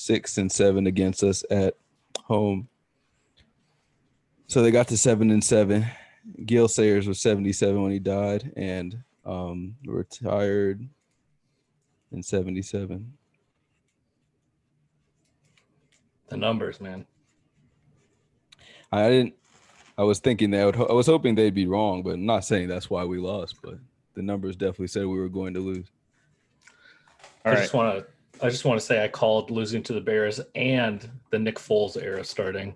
6-7 against us at home. So they got to 7-7. Gil Sayers was 77 when he died, and retired in 77. The numbers, man. I was thinking I was hoping they'd be wrong, but I'm not saying that's why we lost. But the numbers definitely said we were going to lose. I just want to say I called losing to the Bears and the Nick Foles era starting.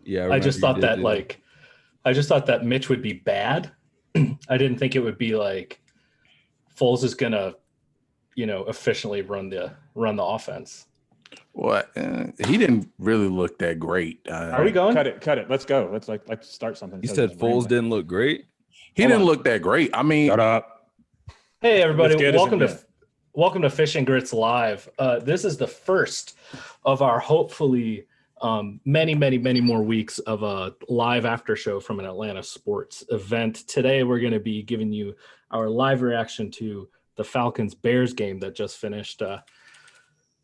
Yeah, I just thought that Mitch would be bad. I didn't think it would be like Foles is gonna, efficiently run the offense. What? He didn't really look that great. Are we going? Cut it. Let's go. Let's like start something. You said Foles didn't look great? He didn't look that great. I mean, shut up. Hey everybody, welcome to Fish and Grits Live. This is the first of our hopefully many more weeks of a live after show from an Atlanta sports event. Today we're going to be giving you our live reaction to the Falcons Bears game that just finished.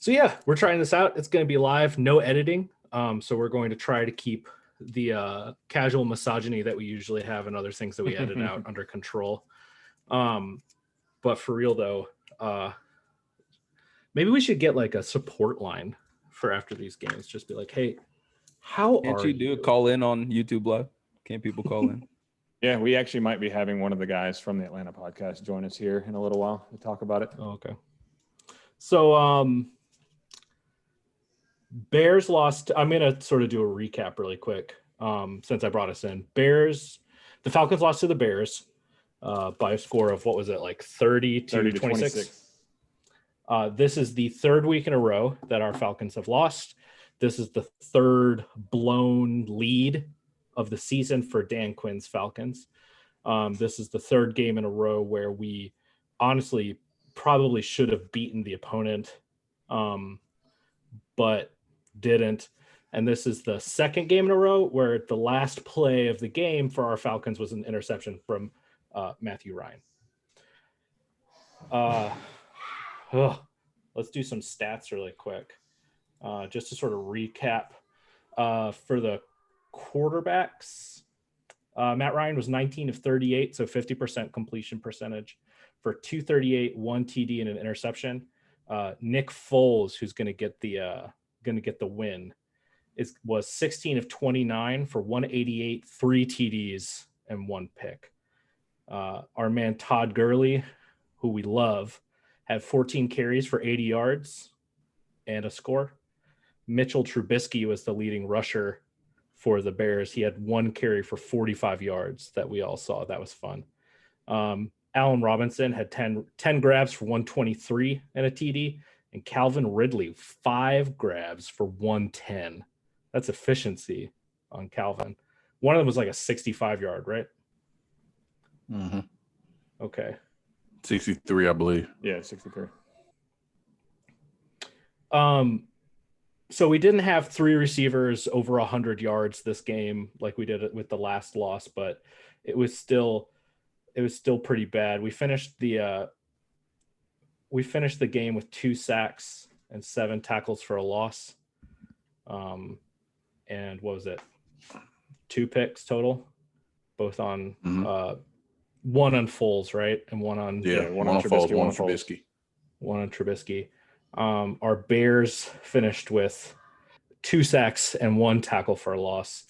So yeah, we're trying this out. It's going to be live, no editing. So we're going to try to keep the casual misogyny that we usually have and other things that we edit out under control. But for real though, maybe we should get like a support line for after these games. Just be like, hey, how Can't are you do a call in on YouTube Live? Can't people call in? Yeah, we actually might be having one of the guys from the Atlanta podcast join us here in a little while to talk about it. Oh, okay. So Bears lost. I'm going to sort of do a recap really quick since I brought us in. The Falcons lost to the Bears by a score of, what was it, like 30 to 26? This is the third week in a row that our Falcons have lost. This is the third blown lead of the season for Dan Quinn's Falcons. This is the third game in a row where we honestly probably should have beaten the opponent, but didn't. And this is the second game in a row where the last play of the game for our Falcons was an interception from Matthew Ryan. Let's do some stats really quick, just to sort of recap. For the quarterbacks, Matt Ryan was 19 of 38, so 50% completion percentage for 238, 1 TD and an interception. Nick Foles, who's going to get the win, was 16 of 29 for 188, 3 TDs and 1 pick. Our man Todd Gurley, who we love, had 14 carries for 80 yards and a score. Mitchell Trubisky was the leading rusher for the Bears. He had 1 carry for 45 yards that we all saw. That was fun. Allen Robinson had 10 grabs for 123 and a TD. And Calvin Ridley, 5 grabs for 110. That's efficiency on Calvin. One of them was like a 65-yard, right? Mm-hmm. Okay. 63, I believe. Yeah, 63. So we didn't have 3 receivers over 100 yards this game like we did it with the last loss, but it was still pretty bad. We finished the game with 2 sacks and 7 tackles for a loss. And what was it? 2 picks total, both on one on Foles, right? And one on one on Foles, one on Trubisky. One on Trubisky. Our Bears finished with 2 sacks and 1 tackle for a loss.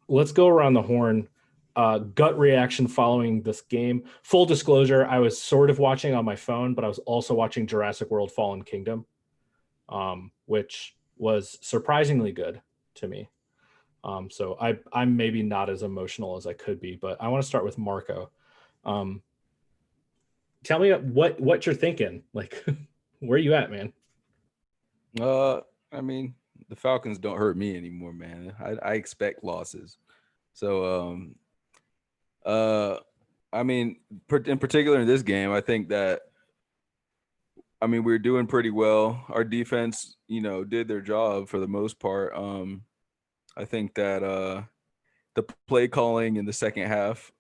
Let's go around the horn. Gut reaction following this game. Full disclosure, I was sort of watching on my phone, but I was also watching Jurassic World Fallen Kingdom, which was surprisingly good to me. So I'm maybe not as emotional as I could be, but I want to start with Marco. Tell me what you're thinking. Like, where are you at, man? I mean, the Falcons don't hurt me anymore, man. I expect losses. So, I mean, in particular in this game, I think that, we were doing pretty well. Our defense, did their job for the most part. I think that the play calling in the second half,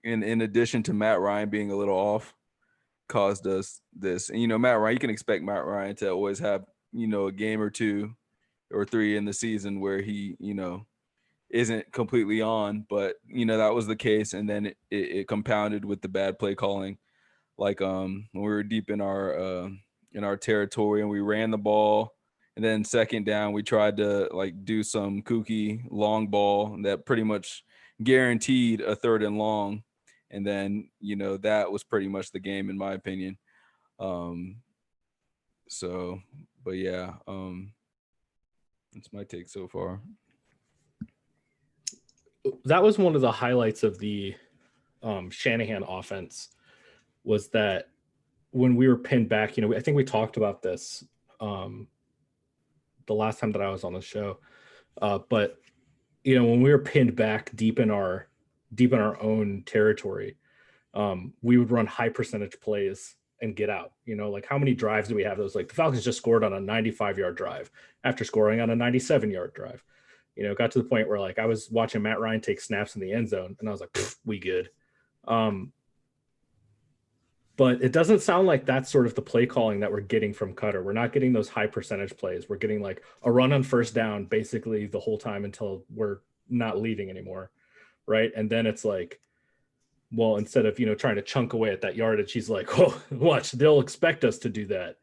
in addition to Matt Ryan being a little off, caused us this. And Matt Ryan, you can expect Matt Ryan to always have a game or two or three in the season where he isn't completely on, but that was the case, and then it compounded with the bad play calling. Like when we were deep in our territory and we ran the ball, and then second down we tried to like do some kooky long ball that pretty much guaranteed a third and long, and then that was pretty much the game in my opinion. So, but yeah, that's my take so far. That was one of the highlights of the Shanahan offense, was that when we were pinned back, I think we talked about this the last time that I was on the show, but when we were pinned back deep in our own territory, we would run high percentage plays and get out. Like how many drives do we have? Those like the Falcons just scored on a 95-yard drive after scoring on a 97-yard drive. It got to the point where like I was watching Matt Ryan take snaps in the end zone and I was like, we good. But it doesn't sound like that's sort of the play calling that we're getting from Cutter. We're not getting those high percentage plays. We're getting like a run on first down basically the whole time until we're not leading anymore. Right. And then it's like, well, instead of, trying to chunk away at that yardage, he's like, oh, watch, they'll expect us to do that.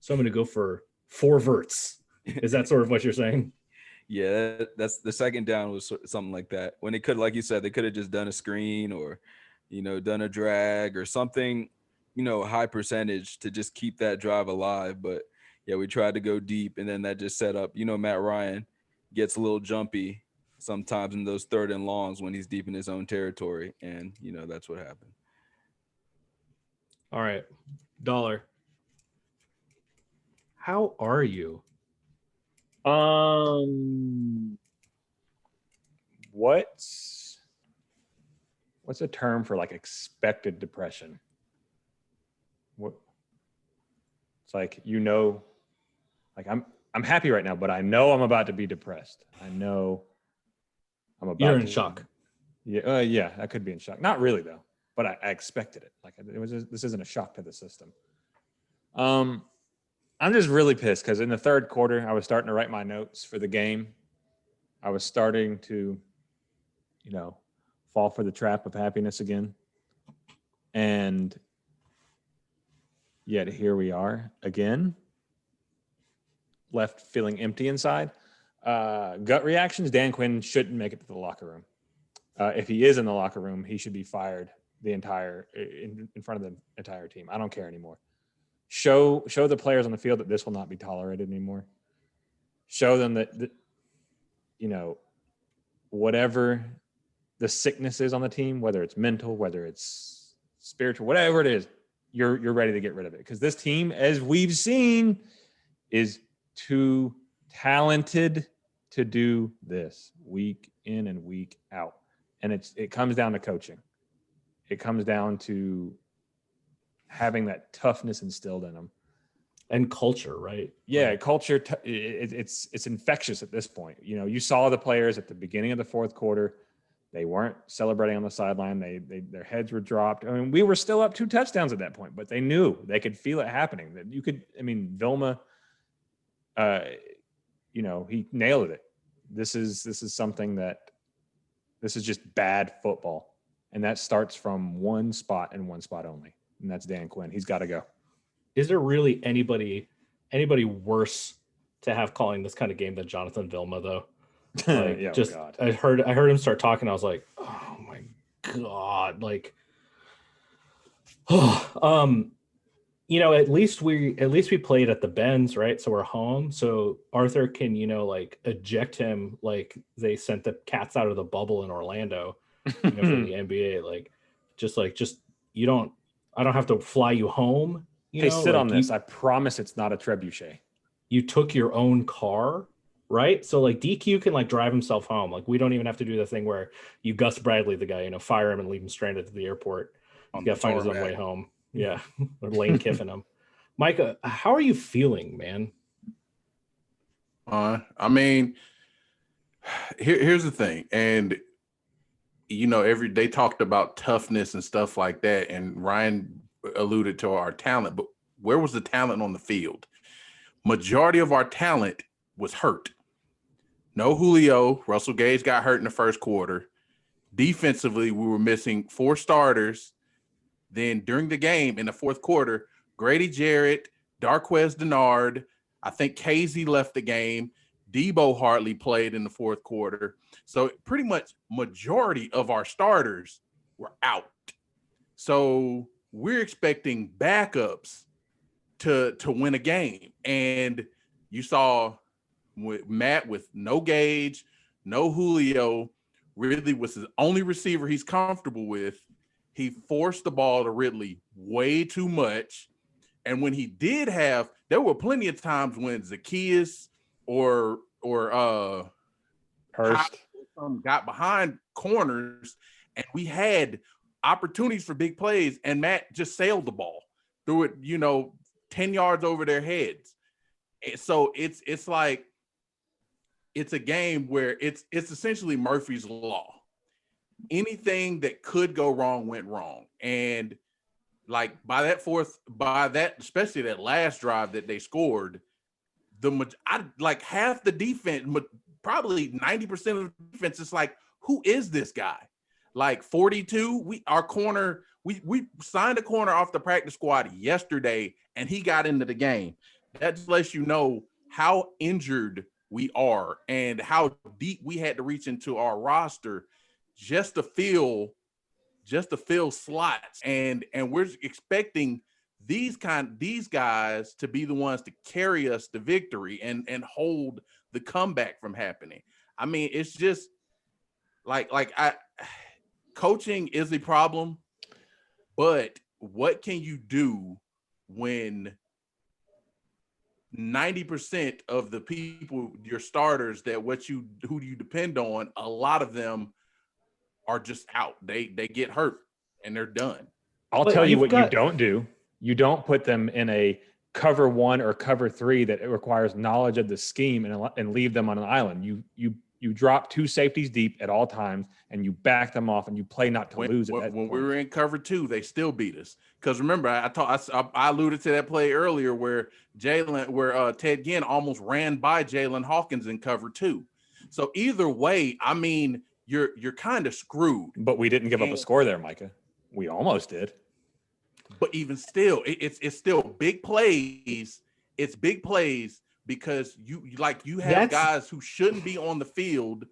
So I'm going to go for 4 verts. Is that sort of what you're saying? Yeah, that's the second down was something like that. When they could, like you said, they could have just done a screen or, done a drag or something, high percentage to just keep that drive alive. But yeah, we tried to go deep, and then that just set up, Matt Ryan gets a little jumpy sometimes in those third and longs when he's deep in his own territory. And, that's what happened. All right. Dollar. How are you? What's a term for like expected depression? What? It's like, like I'm happy right now, but I know I'm about to be depressed. I know I'm about. You're in shock. Yeah, yeah, I could be in shock. Not really though, but I expected it. Like this isn't a shock to the system. I'm just really pissed because in the third quarter, I was starting to write my notes for the game. I was starting to, fall for the trap of happiness again. And yet here we are again, left feeling empty inside. Gut reactions, Dan Quinn shouldn't make it to the locker room. If he is in the locker room, he should be fired in front of the entire team. I don't care anymore. Show the players on the field that this will not be tolerated anymore. Show them that whatever the sickness is on the team, whether it's mental, whether it's spiritual, whatever it is, you're ready to get rid of it. Because this team, as we've seen, is too talented to do this week in and week out. And it comes down to coaching. It comes down to having that toughness instilled in them. And culture, right? Yeah, culture. It's infectious at this point. You saw the players at the beginning of the fourth quarter. They weren't celebrating on the sideline. Their heads were dropped. I mean, we were still up 2 touchdowns at that point, but they knew they could feel it happening. That you could. I mean, Vilma. He nailed it. This is something that. This is just bad football, and that starts from one spot and one spot only, and that's Dan Quinn. He's got to go. Is there really anybody worse to have calling this kind of game than Jonathan Vilma, though? Like, yeah, just God. I heard him start talking. I was like, oh my God, like, at least we played at the Benz, right? So we're home. So Arthur can, like eject him like they sent the cats out of the bubble in Orlando, for the NBA. I don't have to fly you home. Hey, sit on this. I promise it's not a trebuchet. You took your own car, right? So like DQ can like drive himself home. Like we don't even have to do the thing where you Gus Bradley the guy, fire him and leave him stranded at the airport. He's got to find his own way home. Yeah, or Lane Kiffin him. Micah, how are you feeling, man? I mean, here's the thing, and they talked about toughness and stuff like that, and Ryan alluded to our talent, but where was the talent on the field? Majority of our talent was hurt. No Julio. Russell Gage got hurt in the first quarter. Defensively, we were missing 4 starters. Then during the game in the fourth quarter, Grady Jarrett, Darquez Denard, I think Casey left the game. Debo hardly played in the fourth quarter. So pretty much majority of our starters were out. So we're expecting backups to win a game. And you saw with Matt with no Gage, no Julio, Ridley was his only receiver he's comfortable with. He forced the ball to Ridley way too much. And when he did have, there were plenty of times when Zacchaeus or Hurst got behind corners and we had opportunities for big plays and Matt just sailed the ball, threw it, 10 yards over their heads. And so it's like, it's a game where it's essentially Murphy's Law. Anything that could go wrong went wrong. And like especially that last drive that they scored, half the defense, probably 90% of the defense is like, who is this guy? Like 42, we signed a corner off the practice squad yesterday and he got into the game. That just lets you know how injured we are and how deep we had to reach into our roster just to fill slots. And we're expecting these guys to be the ones to carry us to victory and hold the comeback from happening. I mean, it's just coaching is a problem, but what can you do when 90% of the people, your starters, who you depend on, a lot of them are just out. They get hurt and they're done. I'll tell you what you don't do. You don't put them in a cover 1 or cover 3 that it requires knowledge of the scheme and leave them on an island. You drop 2 safeties deep at all times and you back them off and you play not to lose. When we were in cover 2, they still beat us. Because remember, I alluded to that play earlier where Ted Ginn almost ran by Jalen Hawkins in cover 2. So either way, I mean, you're kind of screwed. But we didn't give up a score there, Micah. We almost did. But even still, it's still big plays. It's big plays because you have guys who shouldn't be on the field.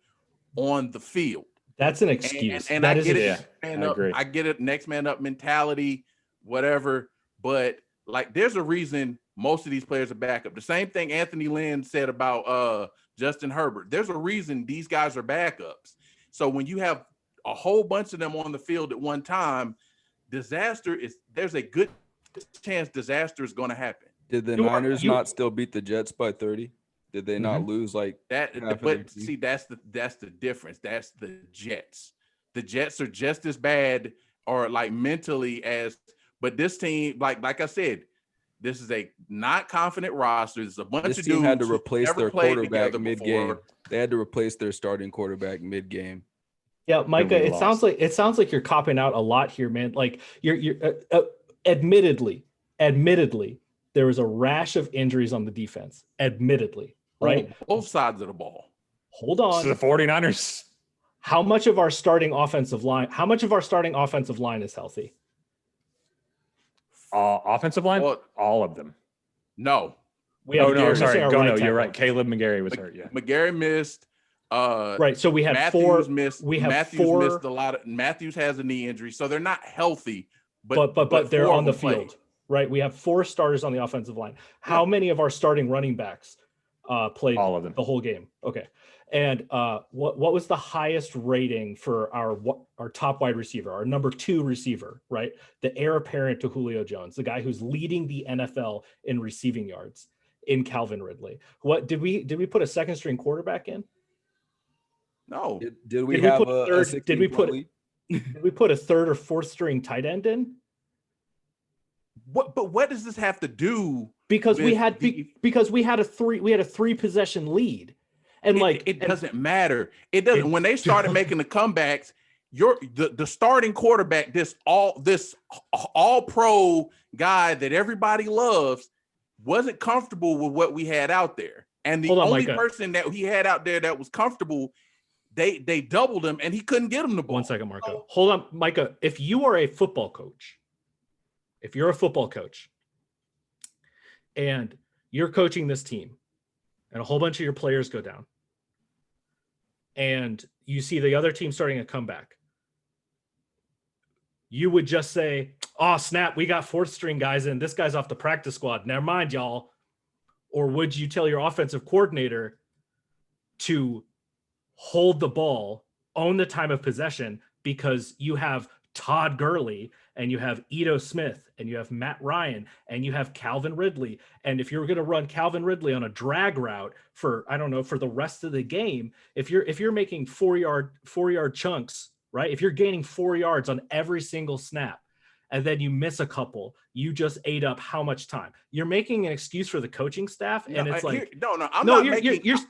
That's an excuse. And I get it. I get it. Next man up mentality, whatever. But like, there's a reason most of these players are backup. The same thing Anthony Lynn said about Justin Herbert. There's a reason these guys are backups. So when you have a whole bunch of them on the field at one time, there's a good chance disaster is going to happen. Did the Niners not still beat the Jets by 30? Did they not lose like that? But see, that's the difference. That's the Jets. The Jets are just as bad or like mentally as, but this team, like I said, this is a not confident roster. There's a bunch of dudes had to replace their quarterback mid-game. Before. They had to replace their starting quarterback mid-game. Yeah, Micah, it sounds like you're copping out a lot here, man. Like you're admittedly, there was a rash of injuries on the defense. Admittedly, right? Both sides of the ball. Hold on. So the 49ers. How much of our starting offensive line is healthy? Offensive line? Well, all of them. No. You're right. Caleb McGarry was hurt. Yeah. McGarry missed. Right. So we had Matthews missed. Missed a lot of. Matthews has a knee injury, so they're not healthy. But they're on the field, right? We have 4 starters on the offensive line. How many of our starting running backs played all of them the whole game? Okay. And what was the highest rating for our top wide receiver, our number 2 receiver, right? The heir apparent to Julio Jones, the guy who's leading the NFL in receiving yards, in Calvin Ridley. What did we put a second string quarterback in? No. Did we put a third or fourth string tight end in? What does this have to do? Because we had a 3 possession lead. And it doesn't matter. It doesn't. When they started making the comebacks, the starting quarterback, this all pro guy that everybody loves, wasn't comfortable with what we had out there. And the only person that he had out there that was comfortable, they doubled him and he couldn't get him the ball. 1 second, Marco. Hold on, Micah. If you are a football coach, and you're coaching this team and a whole bunch of your players go down and you see the other team starting a comeback, you would just say, oh, snap, we got fourth string guys in. This guy's off the practice squad. Never mind, y'all. Or would you tell your offensive coordinator to hold the ball, own the time of possession, because you have Todd Gurley and you have Ito Smith and you have Matt Ryan and you have Calvin Ridley. And if you're going to run Calvin Ridley on a drag route for the rest of the game, if you're making 4-yard chunks, right? If you're gaining 4 yards on every single snap and then you miss a couple, you just ate up how much time? You're making an excuse for the coaching staff, and it's like,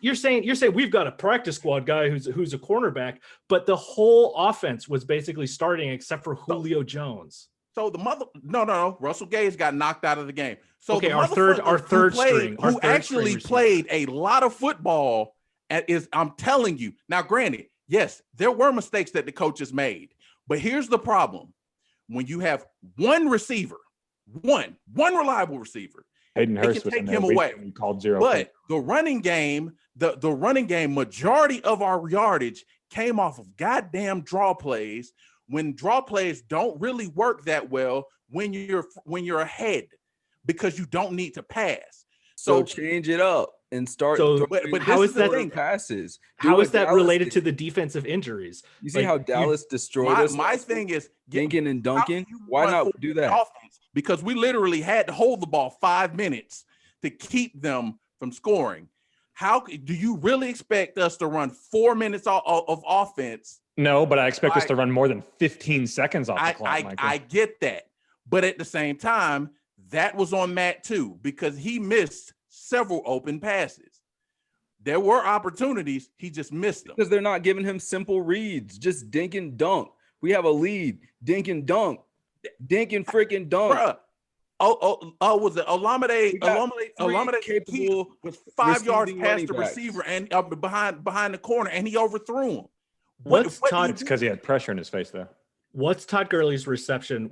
you're saying we've got a practice squad guy who's a cornerback, but the whole offense was basically starting except for Julio Jones. So Russell Gage got knocked out of the game. So okay, our third string who actually played a lot of football I'm telling you. Now, granted, yes, there were mistakes that the coaches made, but here's the problem. When you have one receiver, one reliable receiver, Hayden Hurst can take him away. Called zero. But the running game, majority of our yardage came off of goddamn draw plays. When draw plays don't really work that well when you're ahead, because you don't need to pass. So change it up and start. But how is that passes? How is that related to the defensive injuries? You see how Dallas destroyed us? My thing is dinking and dunking. Why not do that? Offense? Because we literally had to hold the ball 5 minutes to keep them from scoring. How do you really expect us to run 4 minutes of offense? No, but I expect us to run more than 15 seconds off the clock. I get that. But at the same time, that was on Matt too, because he missed several open passes. There were opportunities, he just missed them. Because they're not giving him simple reads, just dink and dunk. We have a lead, dink and dunk, dink and freaking dunk. Bruh. Was it Olamide capable with 5 yards past the receiver and behind the corner, and he overthrew him. It's because he had pressure in his face, though. What's Todd Gurley's reception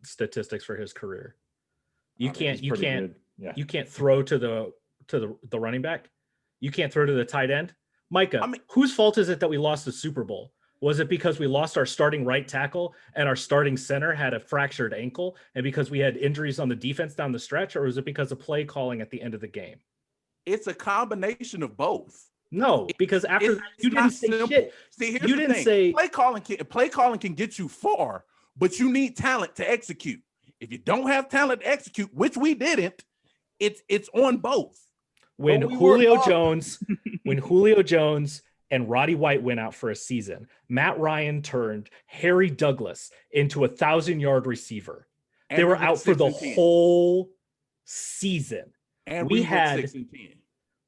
statistics for his career? You can't throw to the running back. You can't throw to the tight end. Micah, whose fault is it that we lost the Super Bowl? Was it because we lost our starting right tackle and our starting center had a fractured ankle, and because we had injuries on the defense down the stretch, or was it because of play calling at the end of the game? It's a combination of both. No, because after that, you didn't say shit. See, here's the thing. Play calling can get you far, but you need talent to execute. If you don't have talent to execute, which we didn't, it's on both. When Julio Jones and Roddy White went out for a season, Matt Ryan turned Harry Douglas into a 1,000-yard receiver. They were out for the whole season. And we had 6-10.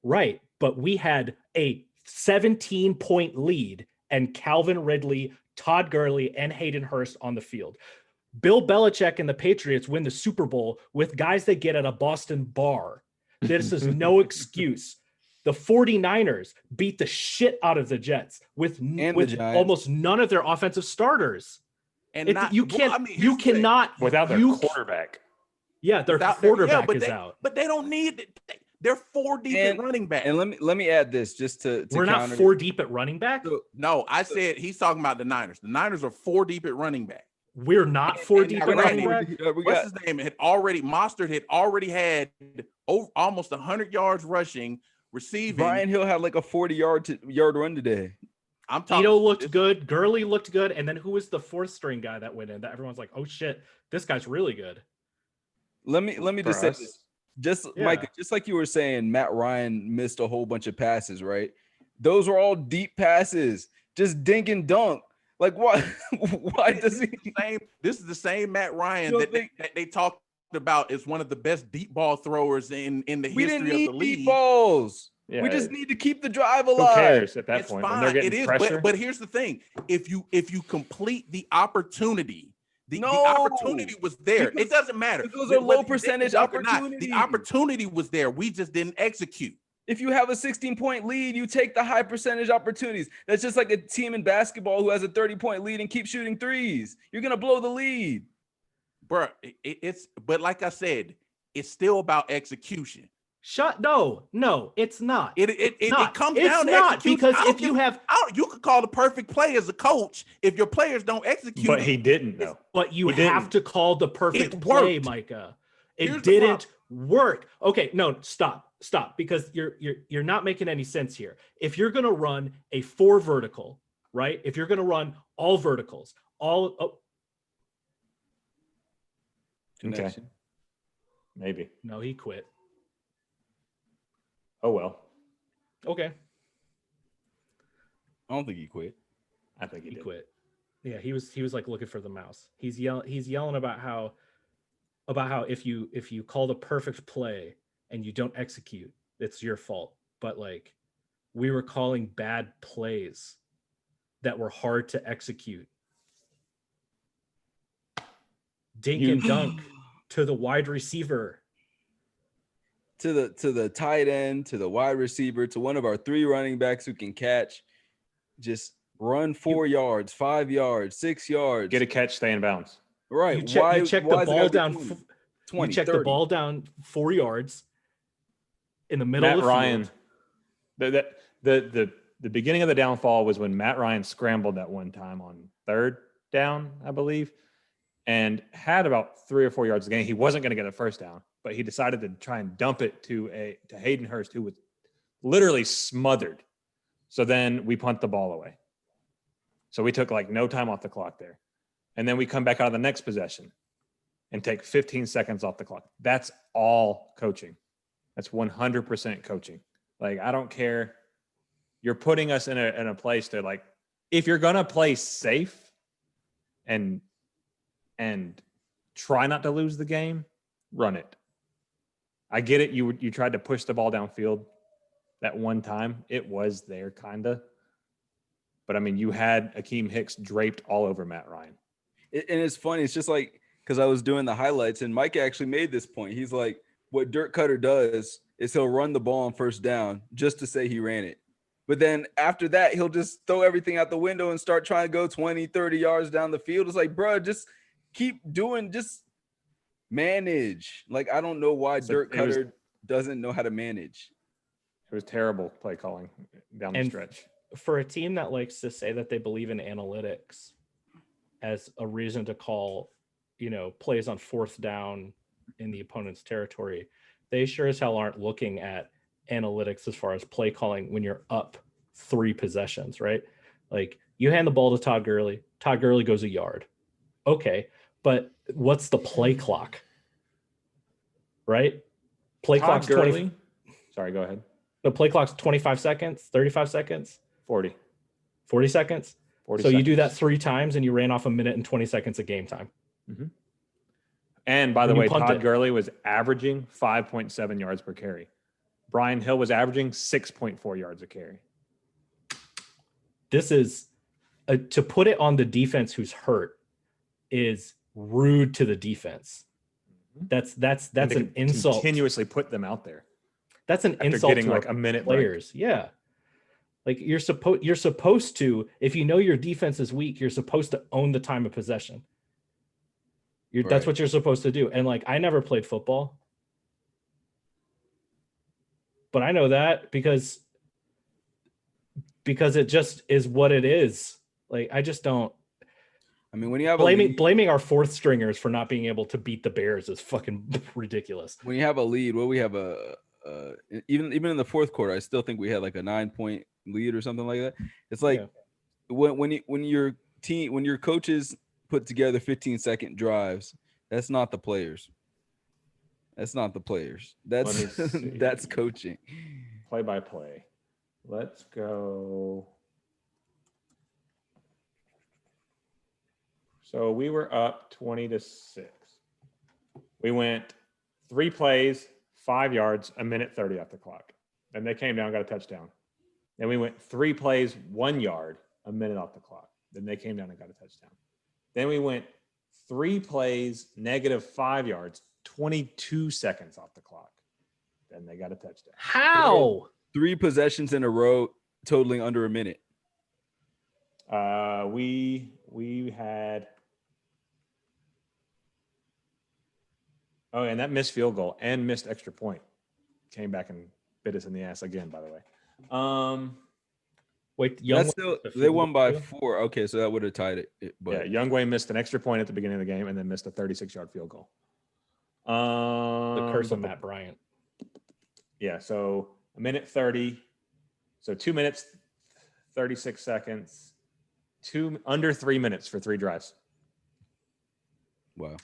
Right, but we had a 17-point lead and Calvin Ridley, Todd Gurley, and Hayden Hurst on the field. Bill Belichick and the Patriots win the Super Bowl with guys that get at a Boston bar. This is no excuse. The 49ers beat the shit out of the Jets with almost none of their offensive starters. And you cannot without their quarterback. Yeah, their quarterback is out. But they don't need it. They're 4 deep at running back. And let me add this just to we're not 4 deep at running back. No, I said he's talking about the Niners. The Niners are 4 deep at running back. We're not 4 deep at running back. What's his name? Mostert had already had almost 100 yards rushing, receiving. Brian Hill had like a 40-yard run today. Ito looked good. Gurley looked good. And then who was the 4th string guy that went in? That everyone's like, oh shit, this guy's really good. Let me just say this. Mike, just like you were saying, Matt Ryan missed a whole bunch of passes, right? Those were all deep passes, just dink and dunk. Like, why? Why does he? This is the same Matt Ryan that they talked about as one of the best deep ball throwers in the history of the league. Deep balls. Yeah, We just need to keep the drive who alive. cares at that It's point when fine. they're getting It is, pressure? but here's the thing: if you complete the opportunity, the No, opportunity was there. because It doesn't matter. those are low Whether you dink and percentage dunk or not, opportunities. the opportunity was there. We just didn't execute. If you have a 16-point lead, you take the high percentage opportunities. That's just like a team in basketball who has a 30-point lead and keeps shooting threes. You're gonna blow the lead. Bro, it's but like I said, it's still about execution. No, it's not. It comes It's down to not, execution. because I don't if you give- have, you could call the perfect play as a coach if your players don't execute. But he didn't though. but you He didn't. have to call the perfect It play, worked. Micah. It Here's the didn't work. Okay, no, stop, because you're not making any sense here. If you're gonna run a 4 vertical, right? If you're gonna run all verticals, Okay. Connection. Maybe. no, he quit. Oh well. Okay, I don't think he quit. I think he he did. quit. Yeah, he was like looking for the mouse. He's yelling about how if you call the perfect play and you don't execute, it's your fault. But like, we were calling bad plays that were hard to execute. Dink and dunk to the wide receiver. To the tight end, to the wide receiver, to one of our 3 running backs who can catch. Just run 4 yards, 5 yards, 6 yards. Get a catch, stay in bounds. Right. You check the ball down. 20, You check 30. the ball down 4 yards in the middle Matt of the Ryan. field. The beginning of the downfall was when Matt Ryan scrambled that one time on 3rd down, I believe, and had about 3 or 4 yards a gain. He wasn't going to get a first down, but he decided to try and dump it to Hayden Hurst, who was literally smothered. So then we punt the ball away. So we took like no time off the clock there. And then we come back out of the next possession and take 15 seconds off the clock. That's all coaching. That's 100% coaching. Like, I don't care. You're putting us in a place to, like, if you're going to play safe and try not to lose the game, run it. I get it. You tried to push the ball downfield that one time. It was there, kind of. But, I mean, you had Akeem Hicks draped all over Matt Ryan. And it's funny. It's just like, because I was doing the highlights and Mike actually made this point. He's like, what Dirk Cutter does is he'll run the ball on first down just to say he ran it. But then after that, he'll just throw everything out the window and start trying to go 20, 30 yards down the field. It's like, bro, just keep doing, just manage. Like, I don't know why Dirk Cutter doesn't know how to manage. It was terrible play calling down the stretch. For a team that likes to say that they believe in analytics as a reason to call, plays on 4th down in the opponent's territory, they sure as hell aren't looking at analytics as far as play calling when you're up 3 possessions, right? Like, you hand the ball to Todd Gurley goes a yard. Okay, but what's the play clock? Right? Play Todd clock's Gurley. 20. Sorry, go ahead. The play clock's 25 seconds, 35 seconds, 40 seconds. 40 so seconds. You do that 3 times and you ran off 1 minute and 20 seconds of game time. Mm-hmm. And by the When way, you punt Todd it. Gurley was averaging 5.7 yards per carry. Brian Hill was averaging 6.4 yards a carry. This is to put it on the defense who's hurt is rude to the defense. That's an insult. Continuously put them out there. That's an After insult getting to like our a minute break. players. Yeah. Like, you're supposed to, if you know your defense is weak, you're supposed to own the time of possession. That's Right. what you're supposed to do. And like, I never played football, but I know that because it just is what it is. Like, I just don't. I mean, when you have Blaming our 4th stringers for not being able to beat the Bears is fucking ridiculous. when you have a lead, we have even in the 4th quarter, I still think we had like a 9-point lead or something like that. It's like when your coaches put together 15-second drives, that's not the players. That's not the players. That's that's coaching. Play by play. Let's go. So we were up 20-6. We went 3 plays, 5 yards, 1 minute 30 off the clock. Then they came down, got a touchdown. Then we went 3 plays, 1 yard, a minute off the clock. Then they came down and got a touchdown. Then we went 3 plays, -5 yards, 22 seconds off the clock. Then they got a touchdown. How? 3 possessions in a row, totaling under a minute. We had and that missed field goal and missed extra point came back and bit us in the ass again, by the way. Wait, That's still, they won by 4. Okay, so that would have tied it. But yeah, Youngway missed an extra point at the beginning of the game and then missed a 36-yard field goal. The curse of Matt Bryant. Yeah, so a minute 30. So 2 minutes, 36 seconds, under 3 minutes for 3 drives. wow.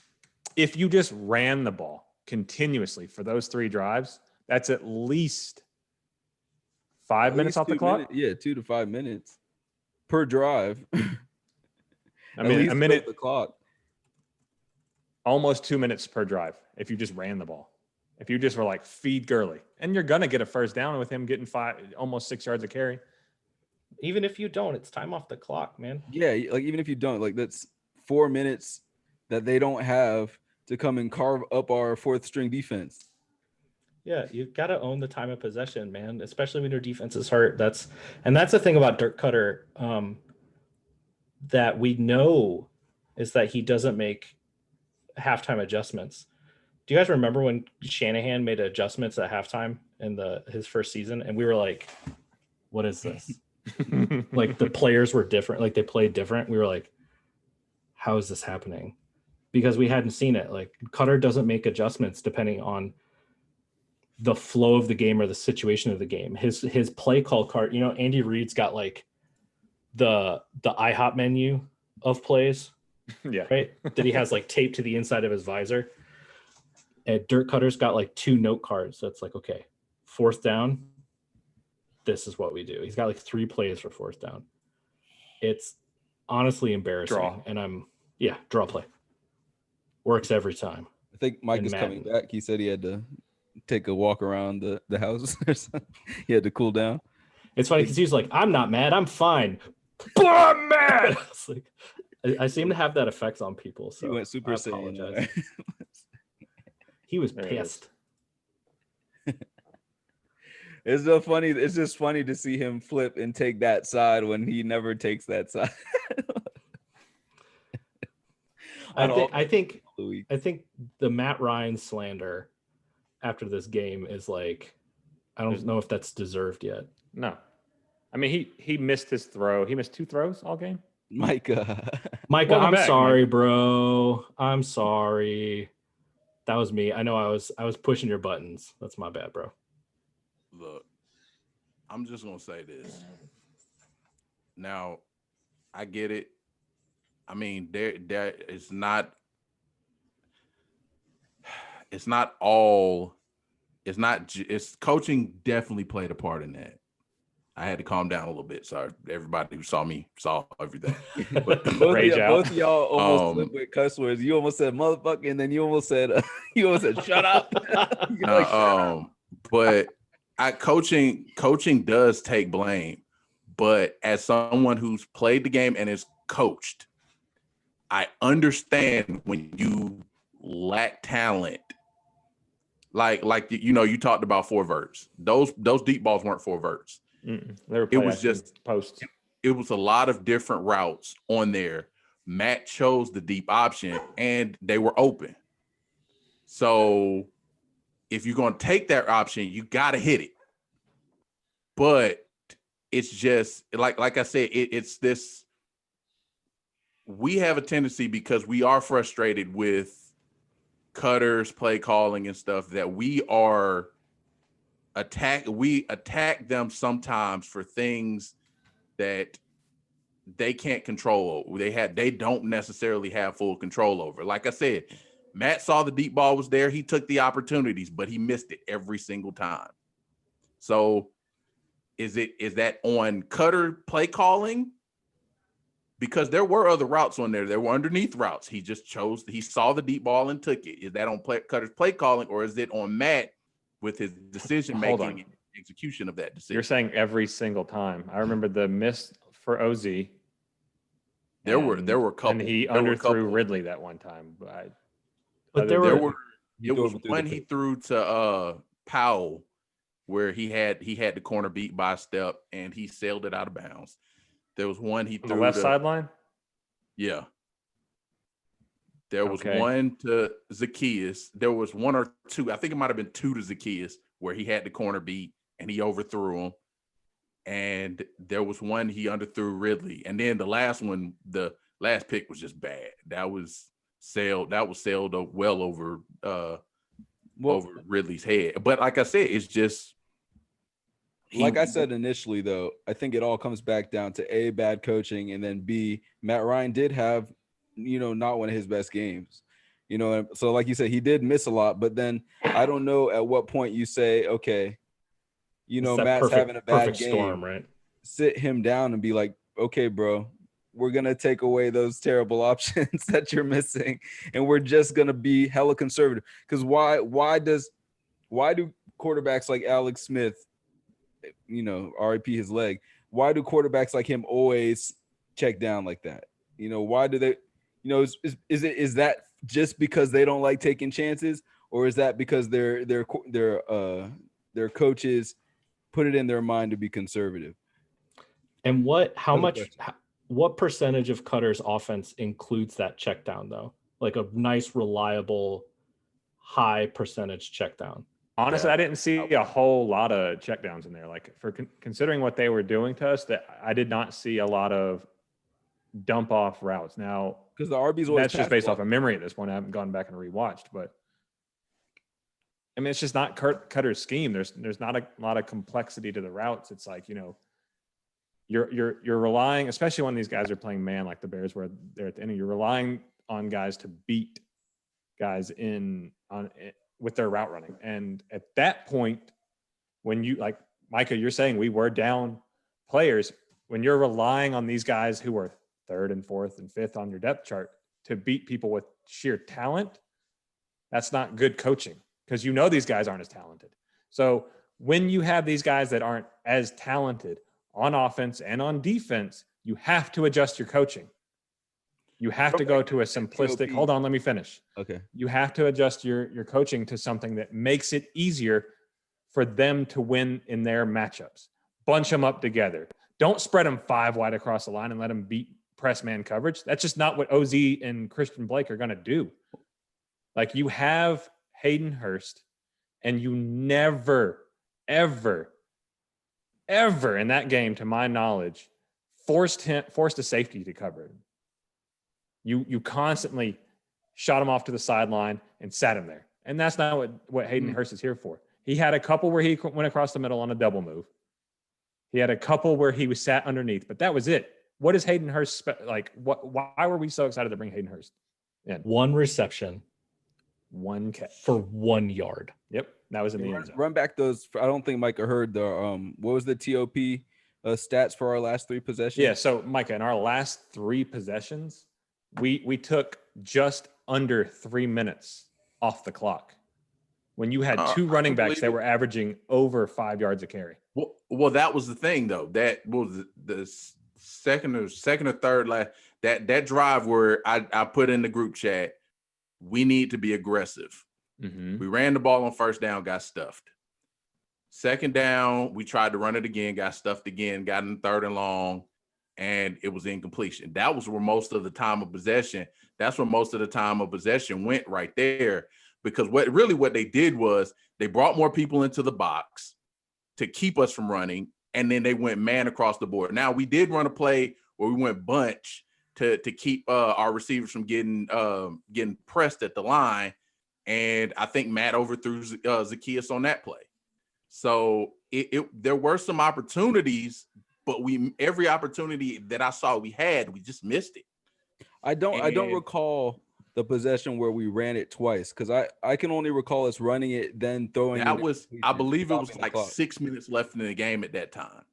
If you just ran the ball continuously for those 3 drives, that's at least 5 minutes off the clock. Yeah, 2 to 5 minutes per drive. I mean, a minute the clock. Almost 2 minutes per drive if you just ran the ball. If you just were like, feed Gurley. And you're going to get a first down with him getting almost 6 yards a carry. Even if you don't, it's time off the clock, man. Yeah, like even if you don't, like that's 4 minutes that they don't have to come and carve up our 4th string defense. Yeah, you've got to own the time of possession, man, especially when your defense is hurt. That's the thing about Dirk Cutter that we know is that he doesn't make halftime adjustments. Do you guys remember when Shanahan made adjustments at halftime in his first season? And we were like, what is this? Like the players were different. Like they played different. We were like, how is this happening? Because we hadn't seen it. Like Cutter doesn't make adjustments depending on the flow of the game or the situation of the game. His play call card, Andy Reid's got like the IHOP menu of plays. Yeah. Right. That he has like taped to the inside of his visor. And Dirk Cutter's got like 2 note cards. So it's like, okay, 4th down. This is what we do. He's got like 3 plays for 4th down. It's honestly embarrassing. Draw. And draw play. Works every time. I think Mike And is Madden. coming back. He said he had to take a walk around the house or something. He had to cool down. It's funny because he's like, I'm not mad. I'm fine. But I'm mad. It's like, I seem to have that effect on people. So He went Super I Saiyan. apologize. He was There it is. pissed. It's so funny. It's just funny to see him flip and take that side when he never takes that side. I think Louis. the Matt Ryan slander after this game is like, I don't know if that's deserved yet. No. I mean, he missed his throw. He missed 2 throws all game. Micah. Micah, Welcome I'm back, sorry, Micah. bro. I'm sorry. That was me. I know I was pushing your buttons. That's my bad, bro. Look, I'm just gonna say this. Now, I get it. I mean, there it's not all. It's coaching definitely played a part in that. I had to calm down a little bit. Sorry, everybody who saw me saw everything. But Rage out. Both of y'all almost flipped with cuss words. You almost said motherfucker, and then you almost said shut up. You're like, shut up. But coaching does take blame. But as someone who's played the game and is coached, I understand when you lack talent. Like you talked about 4 verts. Those deep balls weren't 4 verts. They were It was just posts. It was a lot of different routes on there. Matt chose the deep option and they were open. So if you're going to take that option, you got to hit it. But it's just like I said, it's this. We have a tendency because we are frustrated with Cutter's play calling and stuff that we attack them sometimes for things that they can't control over. They don't necessarily have full control over. Like I said, Matt saw the deep ball was there. He took the opportunities, but he missed it every single time. So is that on Cutter play calling? Because there were other routes on there. There were underneath routes. He just he saw the deep ball and took it. Is that on Cutter's play calling, or is it on Matt with his decision making execution of that decision. You're saying every single time. I remember the miss for OZ. There were a couple. And he underthrew Ridley that one time. But There were were. It was one he threw to Powell, where he had the corner beat by a step and he sailed it out of bounds. There was one he threw the left sideline. Yeah. There was one to Zacchaeus. There was one or two. I think it might have been two to Zacchaeus where he had the corner beat and he overthrew him. And there was one he underthrew Ridley. And then the last one, the last pick was just bad. That was sailed well over over Ridley's head. But like I said, it's just like I said initially, though, I think it all comes back down to A, bad coaching, and then B, Matt Ryan did have, not one of his best games. So like you said, he did miss a lot, but then I don't know at what point you say, okay, Matt's having a bad game, storm, right? Sit him down and be like, okay, bro, we're going to take away those terrible options that you're missing, and we're just going to be hella conservative. Because why do quarterbacks like Alex Smith, RIP his leg, why do quarterbacks like him always check down like that? Why do they, is that just because they don't like taking chances, or is that because their coaches put it in their mind to be conservative? And what percentage of Cutter's offense includes that check down, though? Like a nice, reliable, high percentage check down. Honestly, I didn't see a whole lot of checkdowns in there. Like for considering what they were doing to us, that I did not see a lot of dump off routes. Now, because the RBs that's just based off of memory at this point. I haven't gone back and rewatched, but I mean, it's just not Cutter's scheme. There's not a lot of complexity to the routes. It's like, you're relying, especially when these guys are playing man like the Bears were there at the end. You're relying on guys to beat guys with their route running. And at that point, when you, like Micah, you're saying we were down players, when you're relying on these guys who are third and fourth and fifth on your depth chart to beat people with sheer talent, that's not good coaching, because these guys aren't as talented. So when you have these guys that aren't as talented on offense and on defense, you have to adjust your coaching. You have to go to a simplistic, hold on, let me finish. Okay. You have to adjust your coaching to something that makes it easier for them to win in their matchups. Bunch them up together. Don't spread them 5 wide across the line and let them beat press man coverage. That's just not what OZ and Christian Blake are going to do. Like, you have Hayden Hurst, and you never, ever, ever in that game, to my knowledge, forced a safety to cover him. You constantly shot him off to the sideline and sat him there. And that's not what Hayden Hurst is here for. He had a couple where he went across the middle on a double move. He had a couple where he was sat underneath, but that was it. What is Hayden Hurst like? Why were we so excited to bring Hayden Hurst in? 1 reception, 1 catch for 1 yard. Yep, that was in the end zone. Run back those. I don't think Micah heard the what was the TOP stats for our last 3 possessions? Yeah, so Micah, in our last 3 possessions, we took just under 3 minutes off the clock. When you had 2 running backs that were averaging over 5 yards a carry. Well, that was the thing, though. That was the second or third last that drive where I put in the group chat, we need to be aggressive. Mm-hmm. We ran the ball on first down, got stuffed. Second down, we tried to run it again, got stuffed again, got in third and long, and it was incompletion. That was where most of the time of possession. That's where most of the time of possession went, right there. Because what they did was they brought more people into the box to keep us from running, and then they went man across the board. Now, we did run a play where we went bunch to keep our receivers from getting pressed at the line, and I think Matt overthrew Zacchaeus on that play. So there were some opportunities, but every opportunity that I saw we just missed it. I don't recall the possession where we ran it twice, because I can only recall us running it, then throwing it. I believe it was like 6 minutes left in the game at that time.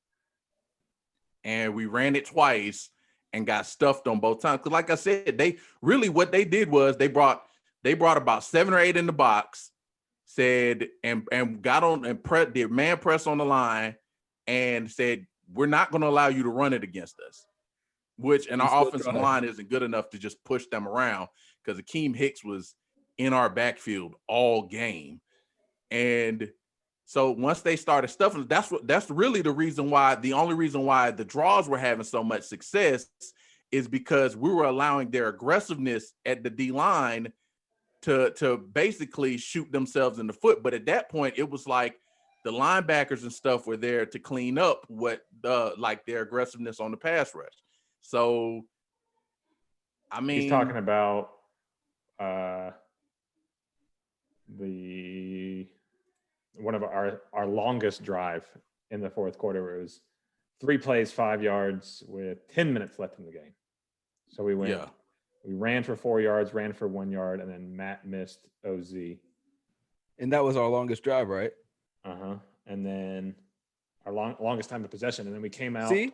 And we ran it twice and got stuffed on both times. Because like I said, what they did was they brought about 7 or 8 in the box, said and got on and did man press on the line and said, we're not going to allow you to run it against us, and our offensive line isn't good enough to just push them around because Akeem Hicks was in our backfield all game. And so once they started stuffing, that's really the only reason why the draws were having so much success is because we were allowing their aggressiveness at the D line to basically shoot themselves in the foot. But at that point, it was like the linebackers and stuff were there to clean up like their aggressiveness on the pass rush. So, I mean, he's talking about one of our longest drive in the fourth quarter. It was 3 plays, 5 yards with 10 minutes left in the game. So we ran for 4 yards, ran for 1 yard, and then Matt missed OZ. And that was our longest drive, right? Uh-huh. And then our longest time of possession. And then we came out. See?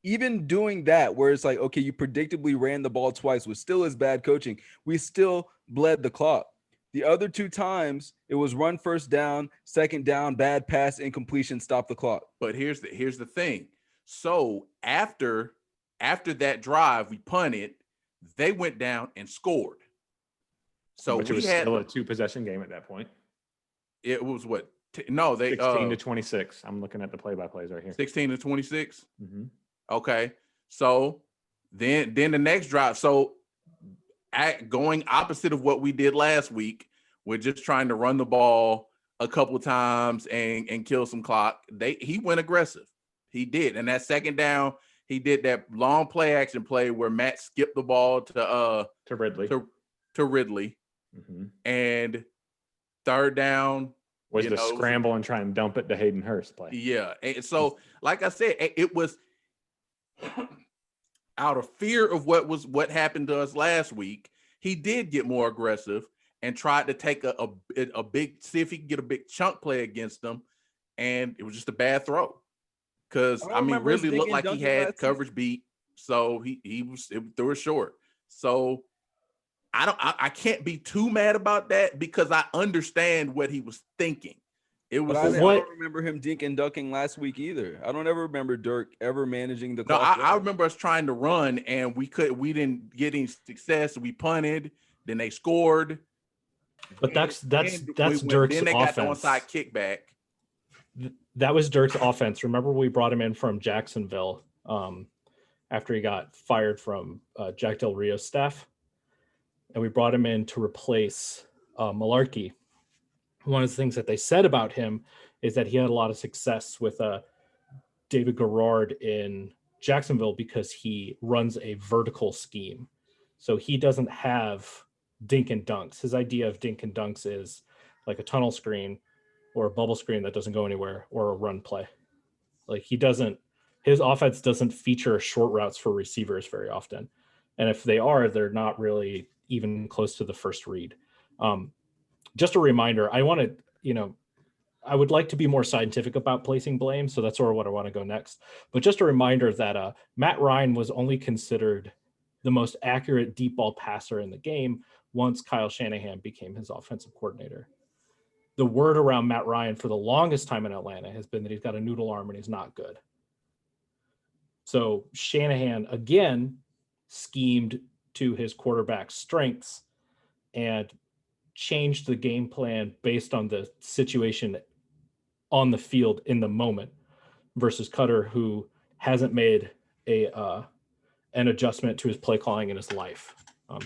Even doing that, where it's like, okay, you predictably ran the ball twice, was still as bad coaching. We still bled the clock. The other 2 times, it was run first down, second down, bad pass, incompletion, stop the clock. But here's the thing. So after that drive, we punted, they went down and scored. So which was still a 2-possession game at that point. It was what? 16 to 26. I'm looking at the play-by-plays right here. 16 to 26. Mm-hmm. Okay. So then the next drive. So going opposite of what we did last week, we're just trying to run the ball a couple of times and kill some clock. He went aggressive. He did. And that second down, he did that long play action play where Matt skipped the ball to Ridley. To Ridley. Mm-hmm. And third down was the scramble and try and dump it to Hayden Hurst play. Yeah. And so, like I said, it was out of fear of what happened to us last week. He did get more aggressive and tried to take a big, see if he could get a big chunk play against them. And it was just a bad throw. Because really looked like he had coverage beat. So he threw it short. So I can't be too mad about that because I understand what he was thinking. It was I don't remember him dink and ducking last week either. I don't ever remember Dirk ever managing the clock. I remember us trying to run and we didn't get any success. We punted, then they scored. But that's Dirk's then they got offense. the onside kickback. That was Dirk's offense. Remember, we brought him in from Jacksonville after he got fired from Jack Del Rio's staff, and we brought him in to replace Malarkey. One of the things that they said about him is that he had a lot of success with David Garrard in Jacksonville because he runs a vertical scheme. So he doesn't have dink and dunks. His idea of dink and dunks is like a tunnel screen or a bubble screen that doesn't go anywhere or a run play. Like his offense doesn't feature short routes for receivers very often. And if they are, they're not really even close to the first read. Just a reminder, I would like to be more scientific about placing blame. So that's sort of what I want to go next. But just a reminder that Matt Ryan was only considered the most accurate deep ball passer in the game once Kyle Shanahan became his offensive coordinator. The word around Matt Ryan for the longest time in Atlanta has been that he's got a noodle arm and he's not good. So Shanahan, again, schemed to his quarterback's strengths and changed the game plan based on the situation on the field in the moment versus Cutter, who hasn't made an adjustment to his play calling in his life.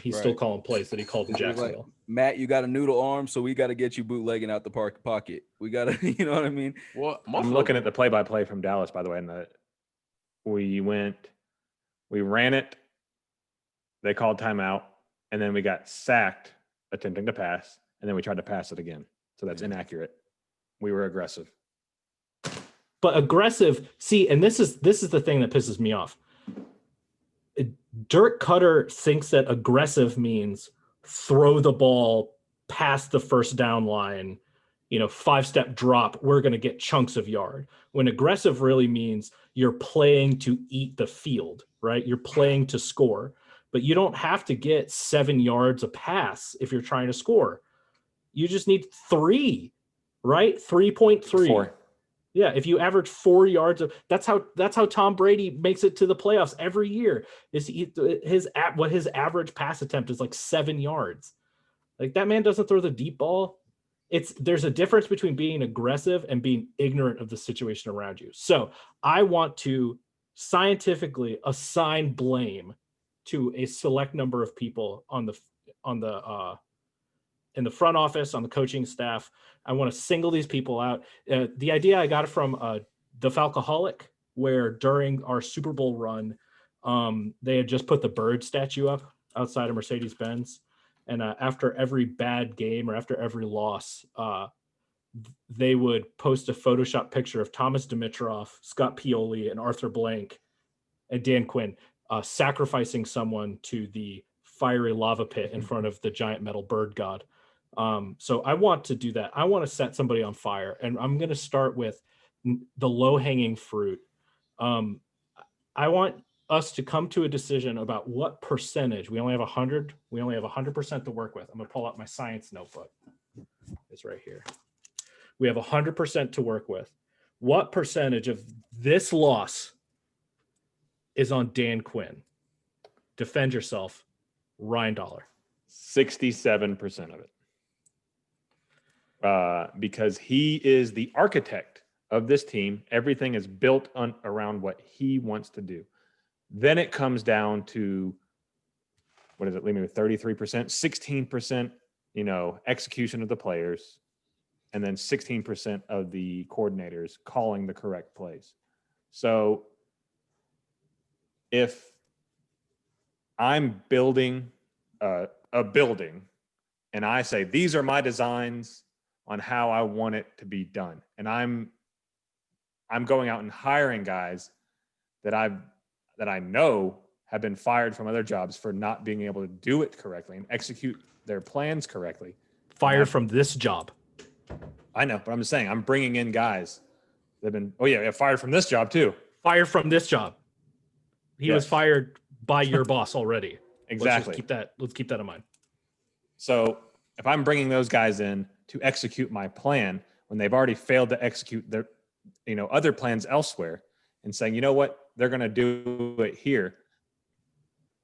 He's still calling plays that he called in Jacksonville. Like, Matt, you got a noodle arm, so we got to get you bootlegging out the pocket. We got to, you know what I mean? Well, I'm looking at the play-by-play from Dallas, by the way, and we ran it, they called timeout, and then we got sacked attempting to pass, and then we tried to pass it again. So that's inaccurate. We were aggressive. But aggressive, see, and this is the thing that pisses me off. Dirk Cutter thinks that aggressive means throw the ball past the first down line, 5-step drop, we're going to get chunks of yard. When aggressive really means you're playing to eat the field, right? You're playing to score. but you don't have to get 7 yards a pass if you're trying to score. You just need 3, right? 3.3. 4. Yeah, if you average 4 yards of that's how Tom Brady makes it to the playoffs every year. His average pass attempt is like 7 yards. Like that man doesn't throw the deep ball. There's a difference between being aggressive and being ignorant of the situation around you. So I want to scientifically assign blame to a select number of people in the front office, on the coaching staff. I want to single these people out. The idea I got it from the Falcoholic, where during our Super Bowl run, they had just put the bird statue up outside of Mercedes-Benz. And after every bad game or after every loss, they would post a Photoshop picture of Thomas Dimitroff, Scott Pioli, and Arthur Blank, and Dan Quinn sacrificing someone to the fiery lava pit in front of the giant metal bird god. So I want to do that. I want to set somebody on fire, and I'm going to start with the low-hanging fruit. I want us to come to a decision about what percentage. We only have 100. We only have 100% to work with. I'm going to pull out my science notebook. It's right here. We have 100% to work with. What percentage of this loss is on Dan Quinn? Defend yourself, Ryan Dollar. 67% of it. Because he is the architect of this team. Everything is built around what he wants to do. Then it comes down to, what is it, leaving with 33%, 16%, execution of the players, and then 16% of the coordinators calling the correct plays. So if I'm building a building and I say, these are my designs on how I want it to be done, and I'm going out and hiring guys that I know have been fired from other jobs for not being able to do it correctly and execute their plans correctly. Fired from this job. I know, but I'm just saying, I'm bringing in guys that have been, fired from this job too. Fired from this job. He was fired by your boss already. Exactly. Let's keep that in mind. So if I'm bringing those guys in to execute my plan when they've already failed to execute their, other plans elsewhere, and saying, you know what, they're going to do it here,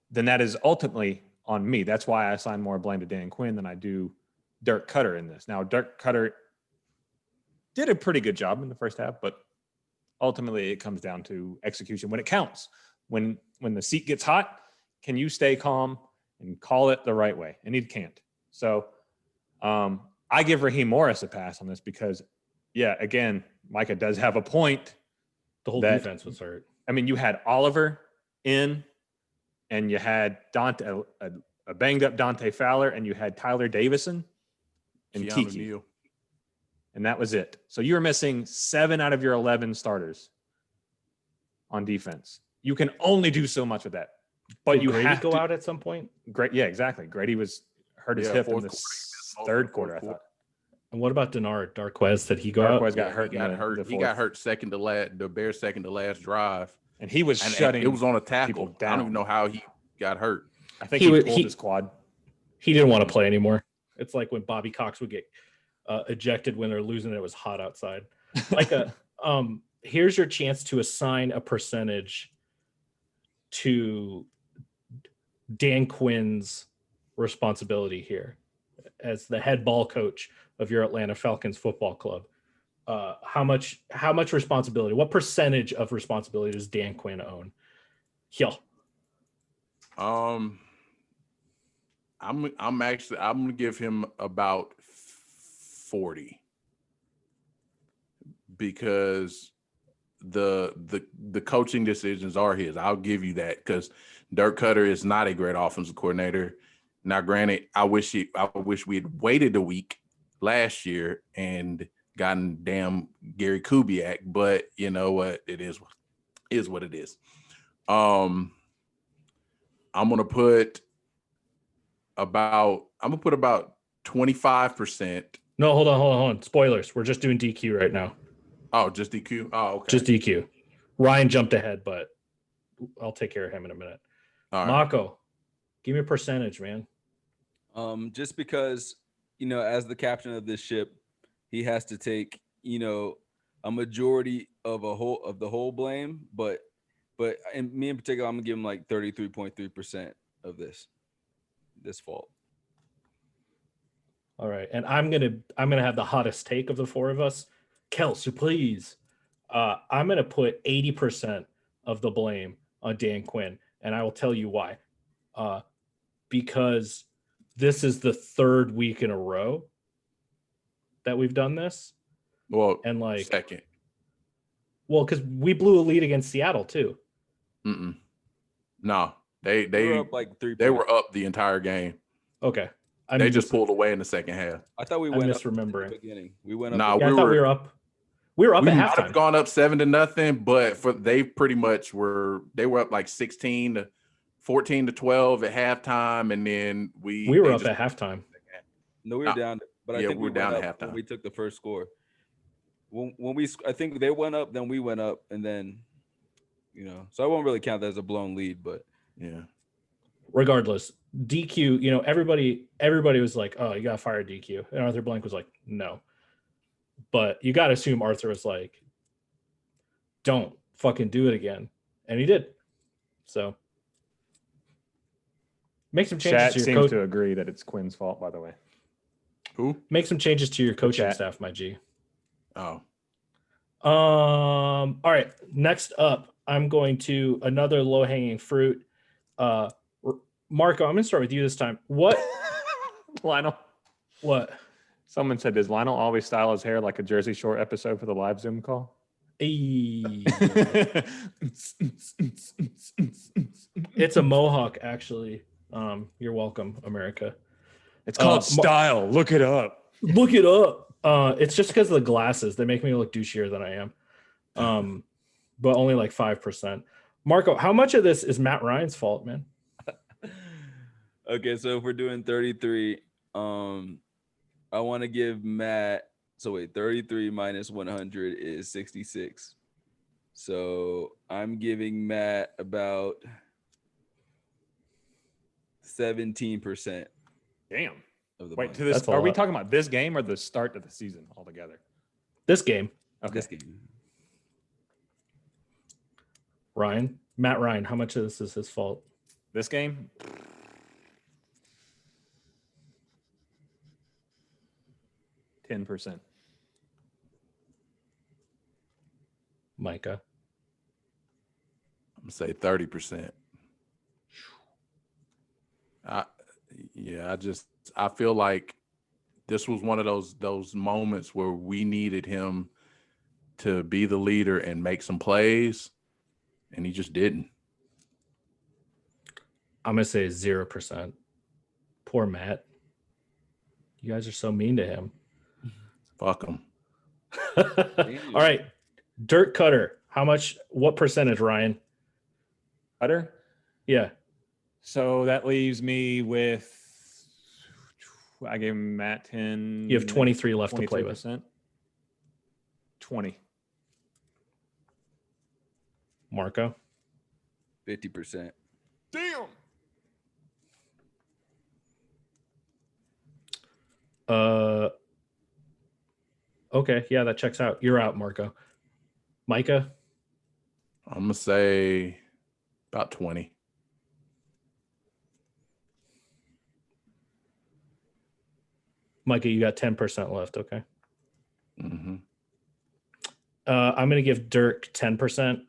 then that is ultimately on me. That's why I assign more blame to Dan Quinn than I do Dirk Cutter in this. Now, Dirk Cutter did a pretty good job in the first half, but ultimately it comes down to execution when it counts. When the seat gets hot, can you stay calm and call it the right way? And he can't. So I give Raheem Morris a pass on this because, again, Micah does have a point. The whole defense was hurt. I mean, you had Oliver in, and you had a banged up Dante Fowler, and you had Tyler Davison and Keanu Kiki. Neal. And that was it. So you were missing 7 out of your 11 starters on defense. You can only do so much with that. But Did you Grady have go to out at some point. Yeah, exactly. Grady was hurt his hip in the third quarter, I thought. And what about Denard Darquez? Did he go out? Darquez got hurt. He got hurt. He got hurt second to last. The Bears' second to last drive, and he was shutting. It was on a tackle. Down. I don't even know how he got hurt. I think he pulled his quad. He didn't want to play anymore. It's like when Bobby Cox would get ejected when they're losing. It was hot outside. Like here's your chance to assign a percentage to Dan Quinn's responsibility here as the head ball coach of your Atlanta Falcons football club. How much responsibility, what percentage of responsibility does Dan Quinn own? Hill. I'm gonna give him about 40 because the coaching decisions are his. I'll give you that because Dirk Cutter is not a great offensive coordinator. Now, granted, I wish we had waited a week last year and gotten damn Gary Kubiak, but you know what? It is what it is. I'm gonna put about 25%. No, hold on. Spoilers. We're just doing DQ right now. Oh, just DQ? Oh, okay. Just DQ. Ryan jumped ahead, but I'll take care of him in a minute. All right. Mako, Give me a percentage, man. Just because, as the captain of this ship, he has to take, a majority of the whole blame, but and me in particular, I'm gonna give him like 33.3% of this fault. All right, and I'm gonna have the hottest take of the four of us. Kelsey, please. I'm gonna put 80% of the blame on Dan Quinn, and I will tell you why. Because this is the third week in a row that we've done this. Well, and like second. Well, because we blew a lead against Seattle too. No, they were up like 3 They points. were up the entire game. Okay. They just pulled away in the second half. I thought we I'm went up misremembering. at the beginning. We went up. Nah, Yeah, I thought we were up. We were up We at might halftime. have gone up 7-0, but they pretty much were up like 16 to 14 to 12 at halftime, and then we were up at halftime. No, we were down, but I think we were down went at up when halftime. we took the first score. I think they went up, then we went up, and then, so I won't really count that as a blown lead, but yeah. Regardless, DQ, everybody was like, oh, you got to fire DQ. And Arthur Blank was like, no. But you got to assume Arthur was like, don't fucking do it again. And he did. So make some changes Chat to your seems coach. to agree that it's Quinn's fault, by the way. Who? Make some changes to your coaching chat. staff, my G. Oh. All right. Next up, I'm going to another low-hanging fruit. Marco, I'm gonna start with you this time. What Lionel? What? Someone said, does Lionel always style his hair like a Jersey Shore episode for the live Zoom call? It's a mohawk, actually. You're welcome, America. It's called style. Look it up. Look it up. It's just because of the glasses. They make me look douchier than I am. But only like 5%. Marco, how much of this is Matt Ryan's fault, man? Okay, so if we're doing 33, I want to give Matt. So wait, 33 minus 100 is 66. So I'm giving Matt about 17%. Damn. Of the Wait, money. to this, That's a are we lot. talking about this game or the start of the season altogether? This game. Okay. This game. Matt Ryan, how much of this is his fault? This game? %10. Micah. I'm gonna say 30%. I feel like this was one of those moments where we needed him to be the leader and make some plays, and he just didn't. I'm gonna say 0%. Poor Matt. You guys are so mean to him. Fuck him. All right. Dirt Cutter. What percentage, Ryan? Cutter? Yeah. So that leaves me with, I gave Matt 10. You have 23 left to play with. 20. Marco. 50%. Damn. Okay, yeah, that checks out. You're out, Marco. Micah. I'm gonna say about 20. Micah, you got 10% left. Okay. Mm-hmm. I'm going to give Dirk 10%.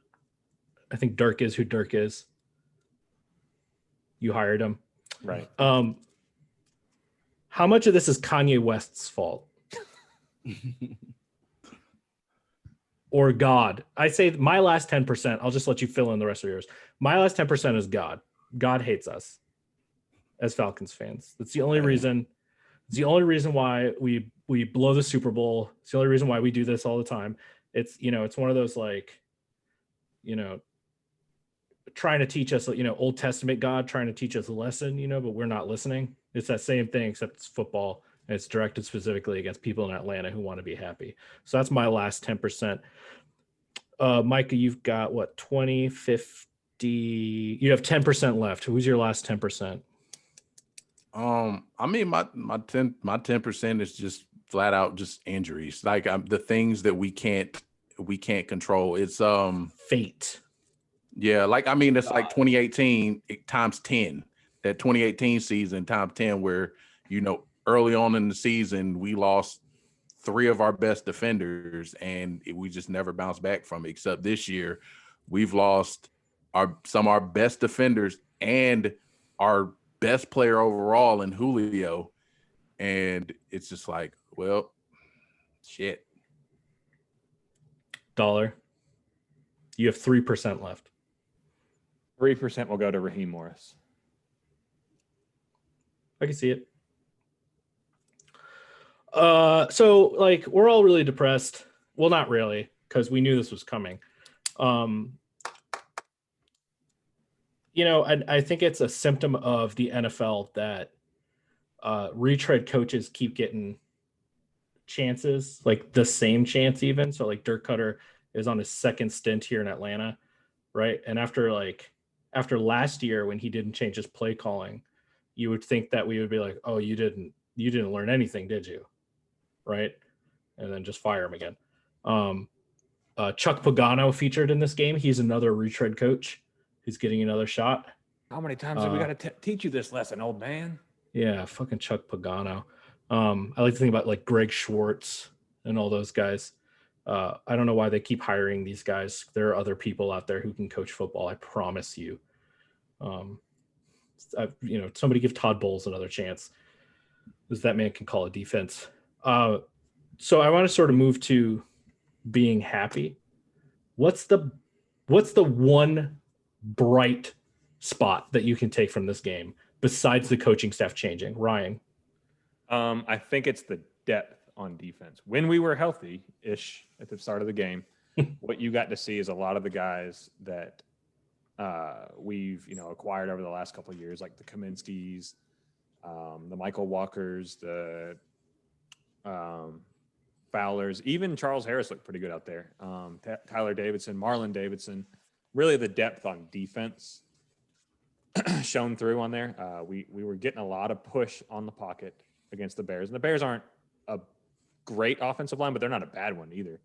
I think Dirk is who Dirk is. You hired him. Right. How much of this is Kanye West's fault? Or God? I say my last 10%. I'll just let you fill in the rest of yours. My last 10% is God. God hates us as Falcons fans. That's the only reason. It's the only reason why we blow the Super Bowl. It's the only reason why we do this all the time. It's, it's one of those like, trying to teach us, Old Testament God trying to teach us a lesson, but we're not listening. It's that same thing, except it's football and it's directed specifically against people in Atlanta who want to be happy. So that's my last 10%. Micah, you've got what, 20, 50, you have 10% left. Who's your last 10%? I mean, my 10% is just flat out just injuries. Like the things that we can't control. It's Fate. yeah, like I mean, it's like God. 2018 times 10. That 2018 season times 10, where early on in the season we lost 3 of our best defenders, and we just never bounced back from it. Except this year, we've lost some of our best defenders and our best player overall in Julio, and it's just like, well, shit. Dollar. You have 3% left. 3% will go to Raheem Morris. I can see it. So like we're all really depressed. Well, not really, because we knew this was coming. I think it's a symptom of the NFL that retread coaches keep getting chances, like the same chance even. So like Dirk Cutter is on his second stint here in Atlanta, right? And after last year when he didn't change his play calling, you would think that we would be like, oh, you didn't learn anything, did you? Right? And then just fire him again. Chuck Pagano featured in this game. He's another retread coach who's getting another shot. How many times have we got to teach you this lesson, old man? Yeah, fucking Chuck Pagano. I like to think about like Greg Schwartz and all those guys. I don't know why they keep hiring these guys. There are other people out there who can coach football. I promise you. Somebody give Todd Bowles another chance, because that man can call a defense. So I want to sort of move to being happy. What's the one bright spot that you can take from this game besides the coaching staff changing? Ryan? I think it's the depth on defense. When we were healthy-ish at the start of the game, what you got to see is a lot of the guys that we've acquired over the last couple of years, like the Kaminsky's, the Michael Walkers, the Fowlers, even Charles Harris looked pretty good out there. Tyler Davidson, Marlon Davidson, really the depth on defense shown through on there. We were getting a lot of push on the pocket against the Bears, and the Bears aren't a great offensive line, but they're not a bad one either.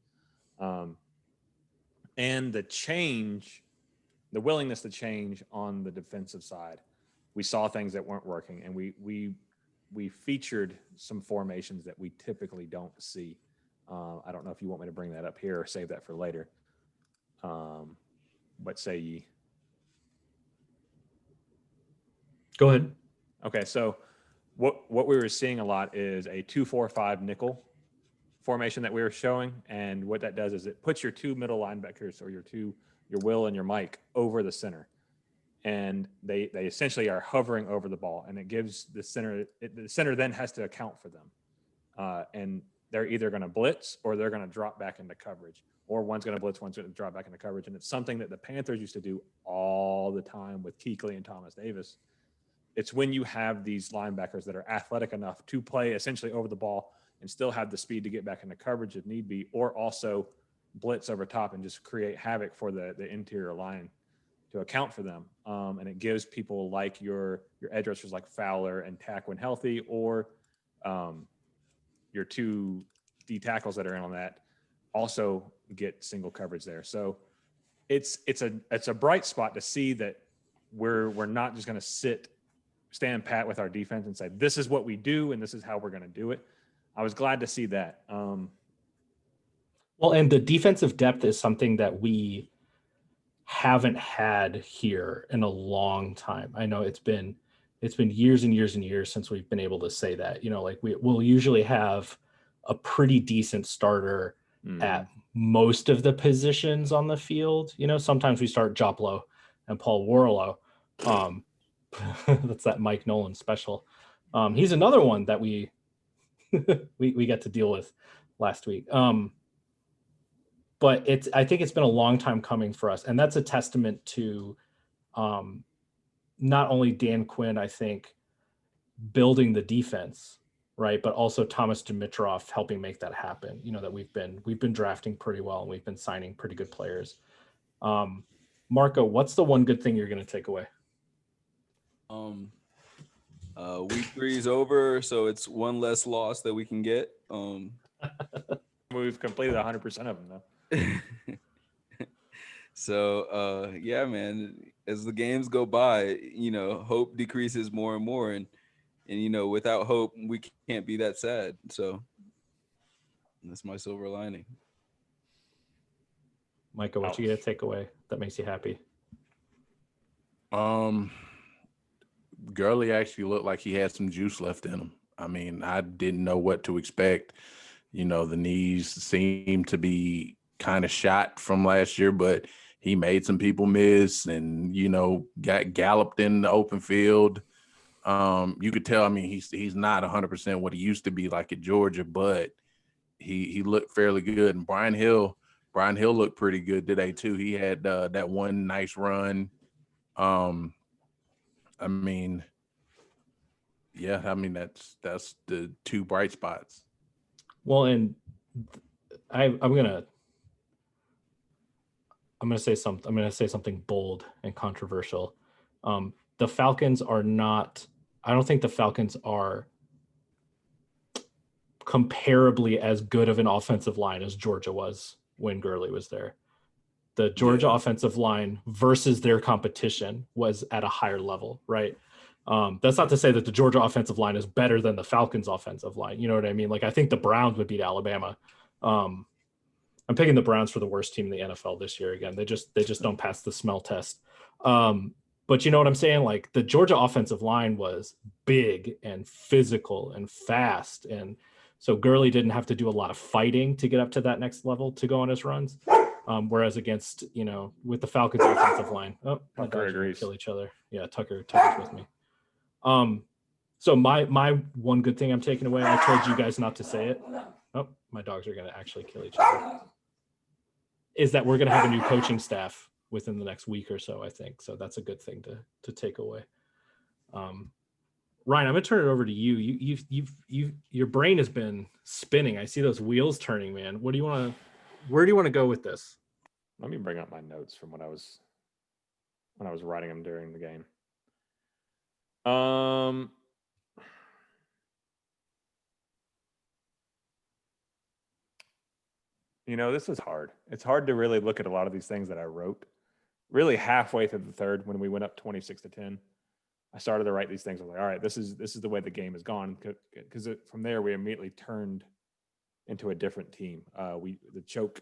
And the willingness to change on the defensive side, we saw things that weren't working, and we featured some formations that we typically don't see. I don't know if you want me to bring that up here or save that for later. What say ye? Go ahead. Okay, so what we were seeing a lot is a 2-4-5 nickel formation that we were showing, and what that does is it puts your 2 middle linebackers, or your Will and your Mike, over the center, and they essentially are hovering over the ball, and it gives the center then has to account for them, and they're either going to blitz or they're going to drop back into coverage, or one's going to blitz, one's going to drop back into coverage, and it's something that the Panthers used to do all the time with Kuechly and Thomas Davis. It's when you have these linebackers that are athletic enough to play essentially over the ball and still have the speed to get back into coverage if need be, or also blitz over top and just create havoc for the interior line to account for them. And it gives people like your edge rushers like Fowler and Tack when healthy, or your 2 D tackles that are in on that also get single coverage there. So it's a bright spot to see that we're not just going to stand pat with our defense and say, this is what we do and this is how we're going to do it. I was glad to see that. Well, and the defensive depth is something that we haven't had here in a long time. I know it's been years and years and years since we've been able to say that. Like we'll usually have a pretty decent starter at most of the positions on the field. Sometimes we start Joplo and Paul Warlow. That's that Mike Nolan special. He's another one that we got to deal with last week. But I think it's been a long time coming for us. And that's a testament to not only Dan Quinn, I think, building the defense, right, but also Thomas Dimitroff helping make that happen. That we've been drafting pretty well and we've been signing pretty good players. Marco, what's the one good thing you're going to take away? Week 3 is over, so it's one less loss that we can get. We've completed 100% of them, though. So yeah, man, as the games go by, hope decreases more and more, and without hope we can't be that sad. So that's my silver lining. Micah, what you get to take away that makes you happy? Gurley actually looked like he had some juice left in him. I mean, I didn't know what to expect. The knees seemed to be kind of shot from last year, but he made some people miss and, got galloped in the open field. You could tell, I mean, he's not 100% what he used to be like at Georgia, but he looked fairly good. And Brian Hill looked pretty good today too. He had that one nice run. I mean, yeah, I mean that's the two bright spots. Well, and I'm gonna say something. I'm gonna say something bold and controversial. The Falcons are not. I don't think the Falcons are comparably as good of an offensive line as Georgia was when Gurley was there. The Georgia offensive line versus their competition was at a higher level, right? That's not to say that the Georgia offensive line is better than the Falcons offensive line. You know what I mean? Like, I think the Browns would beat Alabama. I'm picking the Browns for the worst team in the NFL this year. Again, they just don't pass the smell test. But you know what I'm saying? Like, the Georgia offensive line was big and physical and fast. And so Gurley didn't have to do a lot of fighting to get up to that next level to go on his runs. Whereas against, with the Falcons offensive line, my dogs are gonna kill each other. Yeah, Tucker's with me. So my one good thing I'm taking away, I told you guys not to say it. Oh, my dogs are gonna actually kill each other. Is that we're gonna have a new coaching staff within the next week or so, I think. So that's a good thing to take away. Ryan, I'm gonna turn it over to you. Your brain has been spinning. I see those wheels turning, man. Where do you want to go with this? Let me bring up my notes from when I was writing them during the game. This is hard. It's hard to really look at a lot of these things that I wrote. Really halfway through the third, when we went up 26-10, I started to write these things. I was like, all right, this is the way the game has gone. Because from there, we immediately turned into a different team. The choke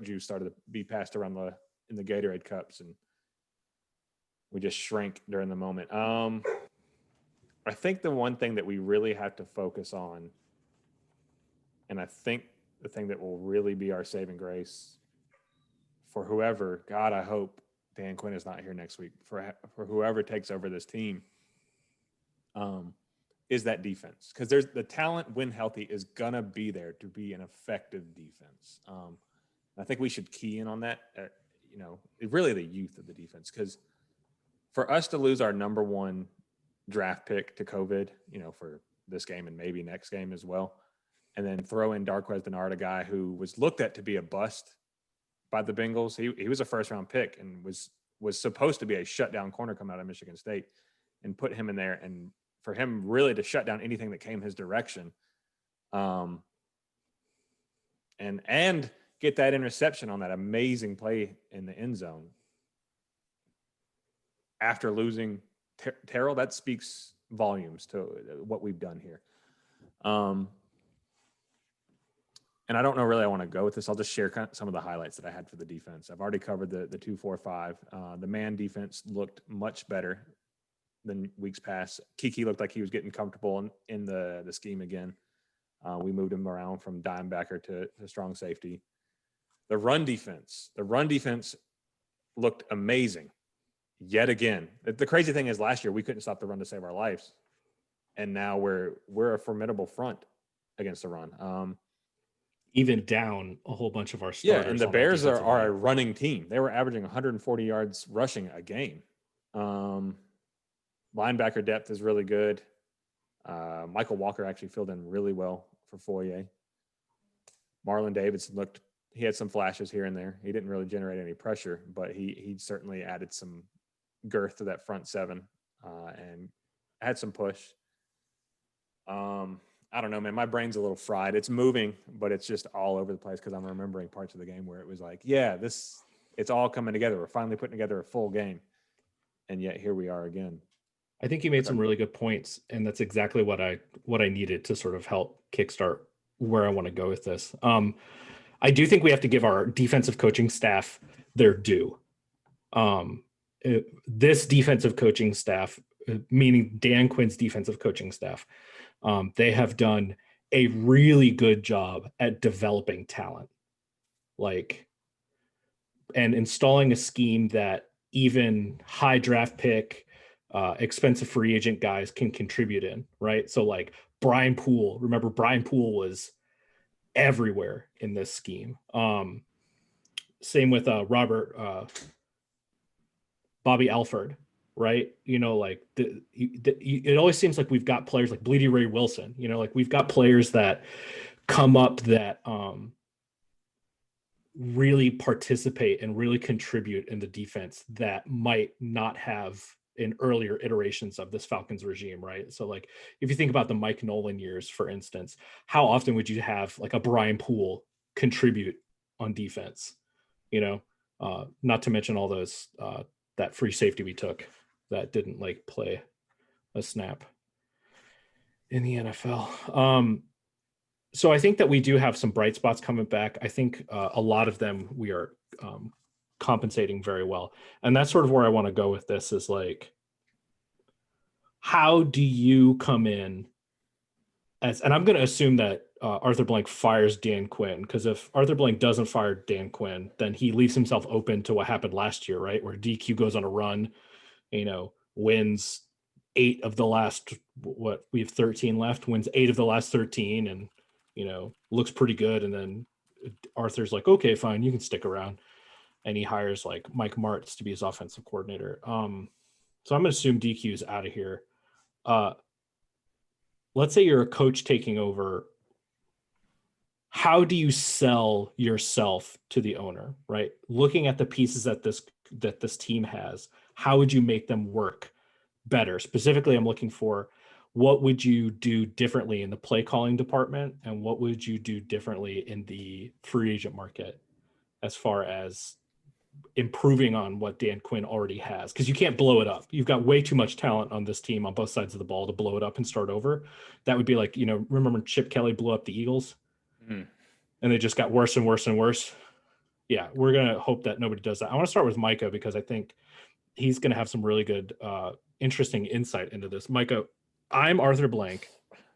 juice started to be passed around in the Gatorade cups, and we just shrank during the moment. I think the one thing that we really have to focus on, and I think the thing that will really be our saving grace for whoever, God, I hope Dan Quinn is not here next week, for whoever takes over this team, is that defense. Because there's the talent, when healthy, is going to be there to be an effective defense. I think we should key in on that, really the youth of the defense. Because for us to lose our number one draft pick to COVID, for this game and maybe next game as well, and then throw in Darqueze Dennard, a guy who was looked at to be a bust by the Bengals. He was a first-round pick and was supposed to be a shutdown corner coming out of Michigan State, and put him in there, and for him really to shut down anything that came his direction, and get that interception on that amazing play in the end zone after losing Terrell, that speaks volumes to what we've done here. And I don't know really I want to go with this. I'll just share some of the highlights that I had for the defense. I've already covered the 2-4-5. The man defense looked much better than weeks past. Kiki looked like he was getting comfortable in the scheme again. We moved him around from dimebacker to strong safety. The run defense looked amazing yet again. The crazy thing is, last year we couldn't stop the run to save our lives, and now we're a formidable front against the run. Even down a whole bunch of our starters. Yeah, and the Bears are a running team. They were averaging 140 yards rushing a game. Linebacker depth is really good. Michael Walker actually filled in really well for Foye. Marlon Davidson he had some flashes here and there. He didn't really generate any pressure, but he certainly added some girth to that front seven. And had some push. I don't know, man. My brain's a little fried. It's moving, but it's just all over the place because I'm remembering parts of the game where it was like, yeah, it's all coming together. We're finally putting together a full game. And yet here we are again. I think you made some really good points, and that's exactly what I needed to sort of help kickstart where I want to go with this. I do think we have to give our defensive coaching staff their due. This defensive coaching staff, meaning Dan Quinn's defensive coaching staff, they have done a really good job at developing talent, and installing a scheme that even high draft pick, expensive free agent guys can contribute in, right? So like Brian Poole, remember Brian Poole was everywhere in this scheme. Same with Bobby Alford, right? Like it always seems like we've got players like Bleedy Ray Wilson, like we've got players that come up that really participate and really contribute in the defense that might not have in earlier iterations of this Falcons regime, right? So like if you think about the Mike Nolan years, for instance, how often would you have like a Brian Poole contribute on defense? Not to mention all those that free safety we took that didn't like play a snap in the NFL. So I think that we do have some bright spots coming back. I think a lot of them we are compensating very well. And that's sort of where I want to go with this is like, how do you come in and I'm going to assume that Arthur Blank fires Dan Quinn, because if Arthur Blank doesn't fire Dan Quinn, then he leaves himself open to what happened last year, right? Where DQ goes on a run, wins 8 of the last, we have 13 left, wins 8 of the last 13 and, looks pretty good. And then Arthur's like, okay, fine, you can stick around. And he hires like Mike Martz to be his offensive coordinator. So I'm going to assume DQ is out of here. Let's say you're a coach taking over. How do you sell yourself to the owner, right? Looking at the pieces that this team has, how would you make them work better? Specifically, I'm looking for what would you do differently in the play calling department, and what would you do differently in the free agent market as far as improving on what Dan Quinn already has? Because you can't blow it up. You've got way too much talent on this team on both sides of the ball to blow it up and start over. That would be like, remember when Chip Kelly blew up the Eagles? And they just got worse and worse and worse. Yeah, we're going to hope that nobody does that. I want to start with Micah because I think he's going to have some really good, interesting insight into this. Micah, I'm Arthur Blank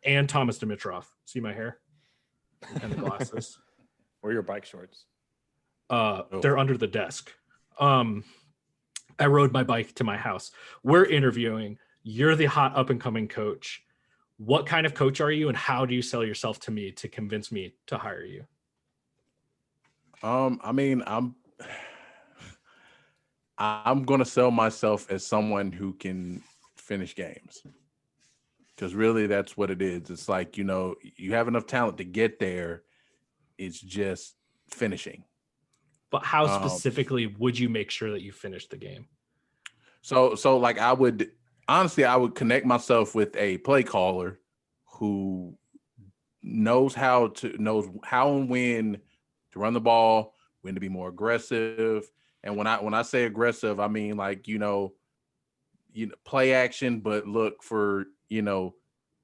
and Thomas Dimitrov. See my hair and the glasses. Or your bike shorts. They're under the desk. I rode my bike to my house. We're interviewing. You're the hot up and coming coach. What kind of coach are you, and how do you sell yourself to me to convince me to hire you? I'm going to sell myself as someone who can finish games. Because really that's what it is. It's like, you have enough talent to get there. It's just finishing. But how specifically would you make sure that you finish the game? So like I would connect myself with a play caller who knows how and when to run the ball, when to be more aggressive. And when I say aggressive, I mean like, play action, but look for,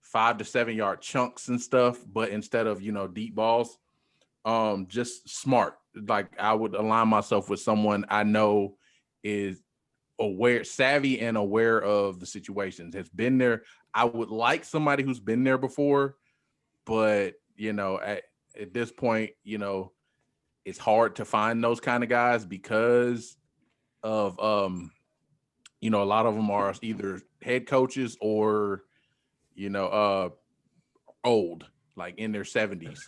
5 to 7 yard chunks and stuff, but instead of, deep balls, just smart. Like I would align myself with someone I know is savvy and aware of the situations, has been there. I would like somebody who's been there before, but at this point, it's hard to find those kind of guys because of a lot of them are either head coaches or old, like in their 70s.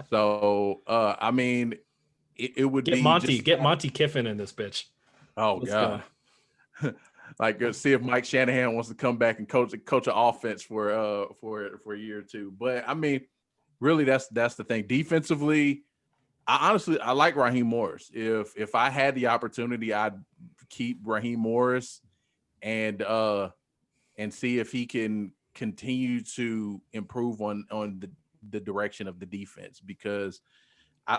So it would get Monty Kiffin in this bitch. Oh, let's God. Like see if Mike Shanahan wants to come back and coach an offense for a year or two. But really that's the thing. Defensively, I like Raheem Morris. If I had the opportunity, I'd keep Raheem Morris and and see if he can continue to improve on the direction of the defense, because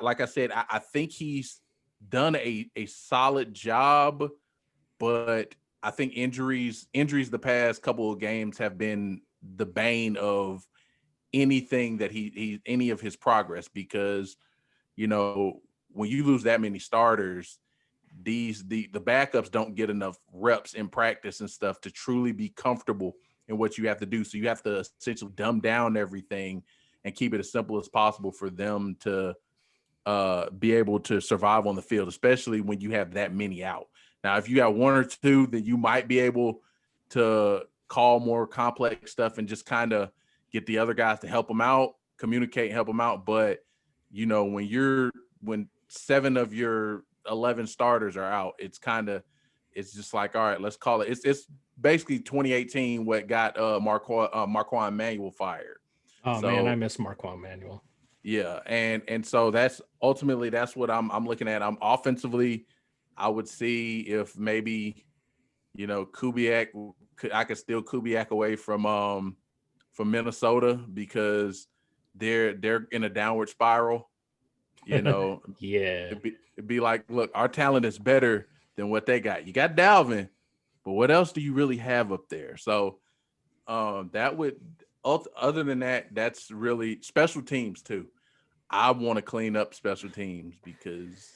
like I said, I think he's done a solid job, but I think injuries the past couple of games have been the bane of anything that any of his progress, because when you lose that many starters, the backups don't get enough reps in practice and stuff to truly be comfortable in what you have to do. So you have to essentially dumb down everything and keep it as simple as possible for them to be able to survive on the field, especially when you have that many out. Now, if you got one or two, then you might be able to call more complex stuff and just kind of get the other guys to help them out, communicate and help them out. But, when 7 of your 11 starters are out, it's just like, all right, let's call it. It's basically 2018 what got Marquand Manuel fired. Oh, man, I miss Marquand Manuel. Yeah, and so that's what I'm looking at. I'm offensively, I would see if maybe Kubiak, I could steal Kubiak away from Minnesota, because they're in a downward spiral. Yeah, it'd be like, look, our talent is better than what they got. You got Dalvin, but what else do you really have up there? So that would, other than that, that's really special teams too. I want to clean up special teams, because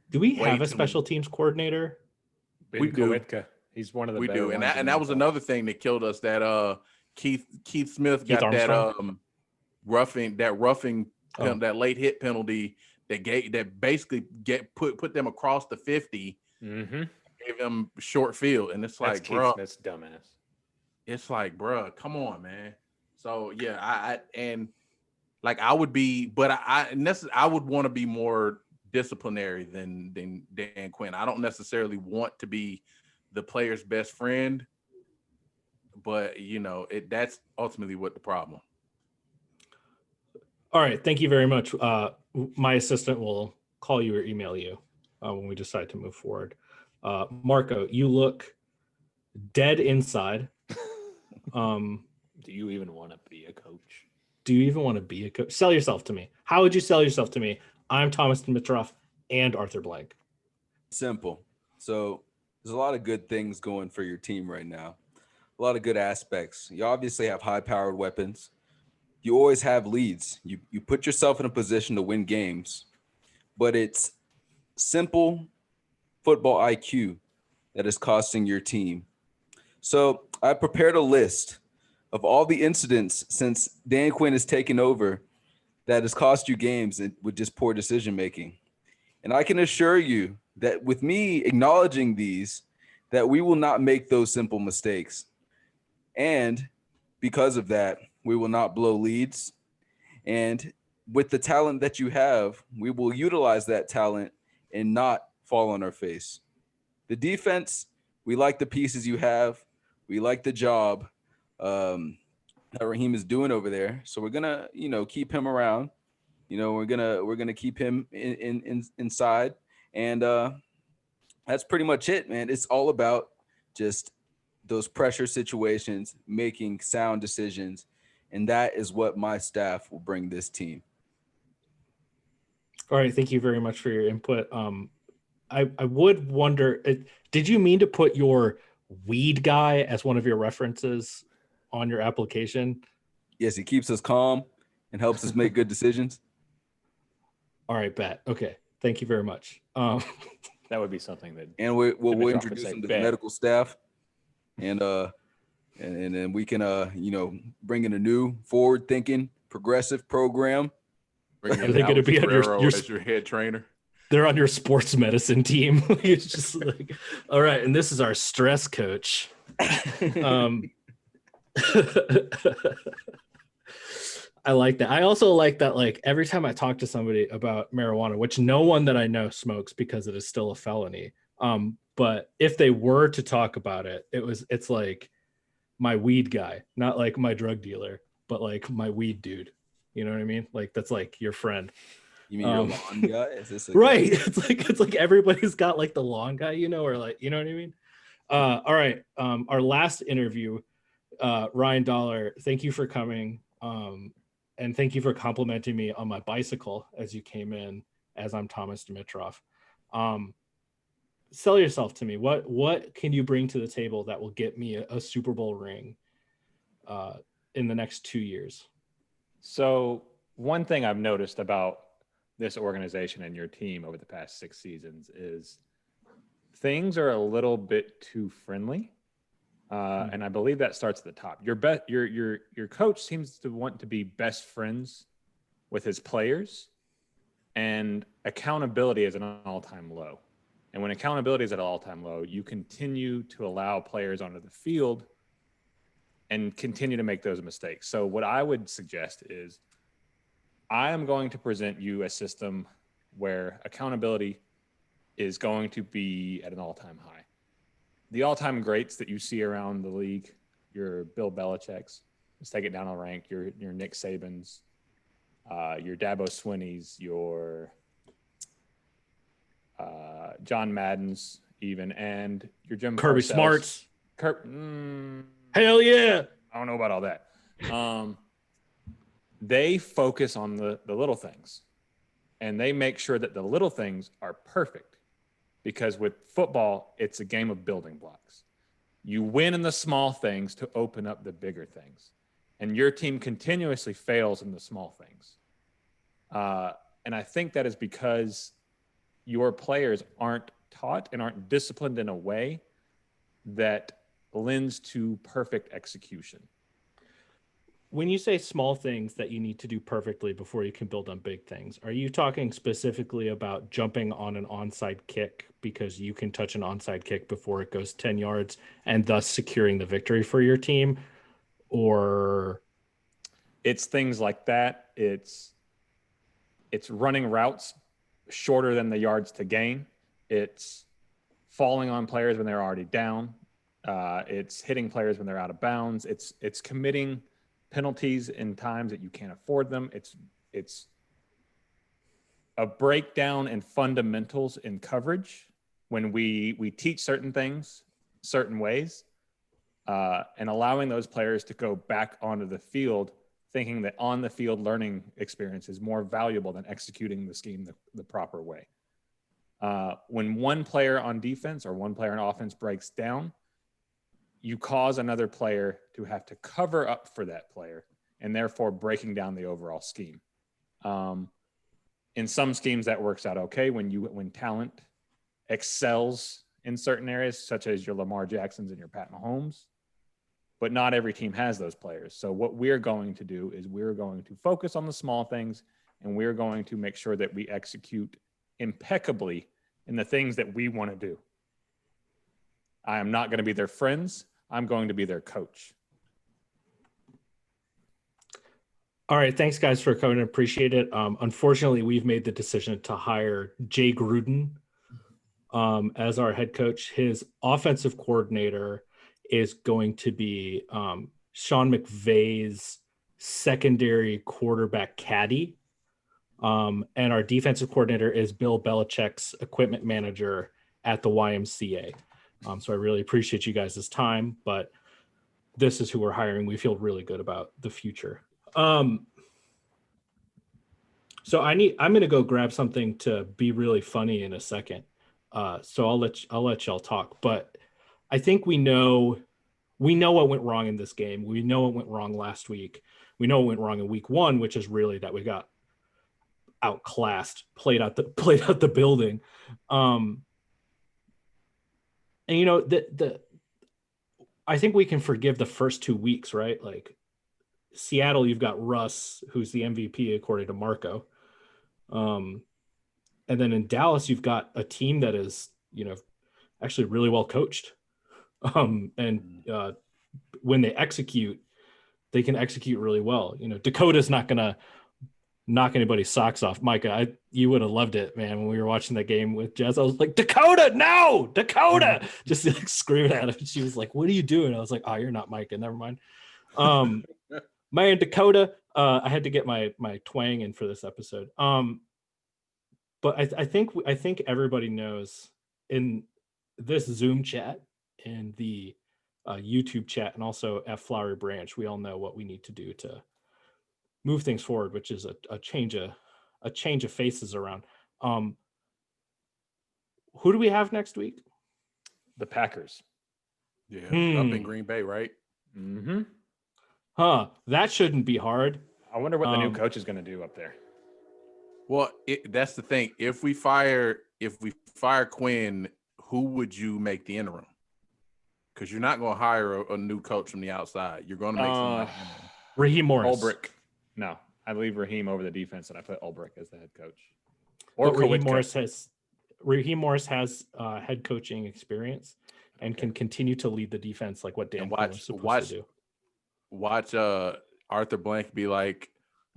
do we have a special teams coordinator? We do. Kowitka. He's one of the we better do, and ones that was another thing that killed us. That Keith Smith got Armstrong? that roughing Oh. that late hit penalty that basically put them across the 50. Mm-hmm. Gave them short field, and it's like, bro, that's dumbass. It's like, bro, come on, man. So yeah, I would be, but I would want to be more disciplinary than Dan Quinn. I don't necessarily want to be the player's best friend, but that's ultimately what the problem. All right, thank you very much. My assistant will call you or email you when we decide to move forward. Marco, you look dead inside. Do you even want to be a coach? Do you even want to be a coach? Sell yourself to me. How would you sell yourself to me? I'm Thomas Dimitrov and Arthur Blank. Simple. So there's a lot of good things going for your team right now. A lot of good aspects. You obviously have high-powered weapons. You always have leads. You put yourself in a position to win games, but it's simple football IQ that is costing your team. So I prepared a list of all the incidents since Dan Quinn has taken over that has cost you games with just poor decision making. And I can assure you that with me acknowledging these, that we will not make those simple mistakes. And because of that, we will not blow leads. And with the talent that you have, we will utilize that talent and not fall on our face. The defense, we like the pieces you have. We like the job that Raheem is doing over there. So we're gonna, keep him around. We're gonna keep him inside, and that's pretty much it, man. It's all about just those pressure situations, making sound decisions, and that is what my staff will bring this team. All right, thank you very much for your input. I would wonder, did you mean to put your weed guy as one of your references on your application? Yes, he keeps us calm and helps us make good decisions. All right, bet. Okay, thank you very much. That would be something that. And we'll introduce him to the medical staff, and then we can bring in a new forward-thinking, progressive program. Are they going to be as your head trainer? They're on your sports medicine team. It's just like, all right, and this is our stress coach. I like that. I also like that, like, every time I talk to somebody about marijuana, which no one that I know smokes because it is still a felony. But if they were to talk about it, it's like my weed guy, not like my drug dealer, but like my weed dude. You know what I mean? Like, that's like your friend. You mean your lawn guy? Is this right? Guy? It's like everybody's got like the lawn guy, or like, you know what I mean? All right. Our last interview Ryan Dollar, thank you for coming. And thank you for complimenting me on my bicycle as you came in, as I'm Thomas Dimitrov. Sell yourself to me. What can you bring to the table that will get me a Super Bowl ring in the next 2 years? So one thing I've noticed about this organization and your team over the past 6 seasons is things are a little bit too friendly. And I believe that starts at the top. Your coach seems to want to be best friends with his players, and accountability is at an all-time low. And when accountability is at an all-time low, you continue to allow players onto the field and continue to make those mistakes. So what I would suggest is I am going to present you a system where accountability is going to be at an all-time high. The all-time greats that you see around the league, your Bill Belichick's, let's take it down a rank, your Nick Saban's, your Dabo Swinney's, your John Madden's even, and your Jim Kirby Parcells. Smarts. Hell yeah. I don't know about all that. They focus on the little things, and they make sure that the little things are perfect. Because with football, it's a game of building blocks. You win in the small things to open up the bigger things. And your team continuously fails in the small things. And I think that is because your players aren't taught and aren't disciplined in a way that lends to perfect execution. When you say small things that you need to do perfectly before you can build on big things, are you talking specifically about jumping on an onside kick because you can touch an onside kick before it goes 10 yards and thus securing the victory for your team? Or it's things like that. It's running routes shorter than the yards to gain. It's falling on players when they're already down. It's hitting players when they're out of bounds. It's committing penalties in times that you can't afford them. It's a breakdown in fundamentals in coverage when we teach certain things certain ways, and allowing those players to go back onto the field thinking that on the field learning experience is more valuable than executing the scheme the proper way. When one player on defense or one player on offense breaks down, you cause another player to have to cover up for that player and therefore breaking down the overall scheme. In some schemes that works out okay when talent excels in certain areas, such as your Lamar Jacksons and your Pat Mahomes, but not every team has those players. So what we're going to do is we're going to focus on the small things, and we're going to make sure that we execute impeccably in the things that we want to do. I am not going to be their friends. I'm going to be their coach. all right, thanks guys for coming. Appreciate it. Unfortunately, we've made the decision to hire Jay Gruden as our head coach. His offensive coordinator is going to be Sean McVay's secondary quarterback caddy. And our defensive coordinator is Bill Belichick's equipment manager at the YMCA. So I really appreciate you guys' time, but this is who we're hiring. We feel really good about the future. So I'm going to go grab something to be really funny in a second. So I'll let y'all talk, but I think we know what went wrong in this game. We know what went wrong last week. We know what went wrong in week 1, which is really that we got outclassed, played out the building. And you know, I think we can forgive the first 2 weeks, right? Like Seattle, you've got Russ, who's the MVP according to Marco. And then in Dallas, you've got a team that is, you know, actually really well coached. And when they execute, they can execute really well. You know, Dakota's not gonna knock anybody's socks off. Micah, you would have loved it, man. When we were watching the game with Jess, I was like, Dakota, no, Dakota, just like screaming at her. She was like, what are you doing? I was like, oh, you're not Micah, never mind. Man, Dakota, I had to get my twang in for this episode. But I think everybody knows in this Zoom chat, in the YouTube chat and also at Flowery Branch, we all know what we need to do to move things forward, which is a change of faces around. Who do we have next week? The Packers. Yeah, up in Hmm. Green Bay, right? Mm-hmm. That shouldn't be hard. I wonder what the new coach is going to do up there. Well, that's the thing. If we fire Quinn, who would you make the interim? Because you're not going to hire a new coach from the outside. You're going to make somebody interim. Raheem Morris. Ulbrich. No, I leave Raheem over the defense, and I put Ulbrich as the head coach. Or Raheem Morris has head coaching experience and can continue to lead the defense like what Dan Quinn was supposed to do. Watch Arthur Blank be like,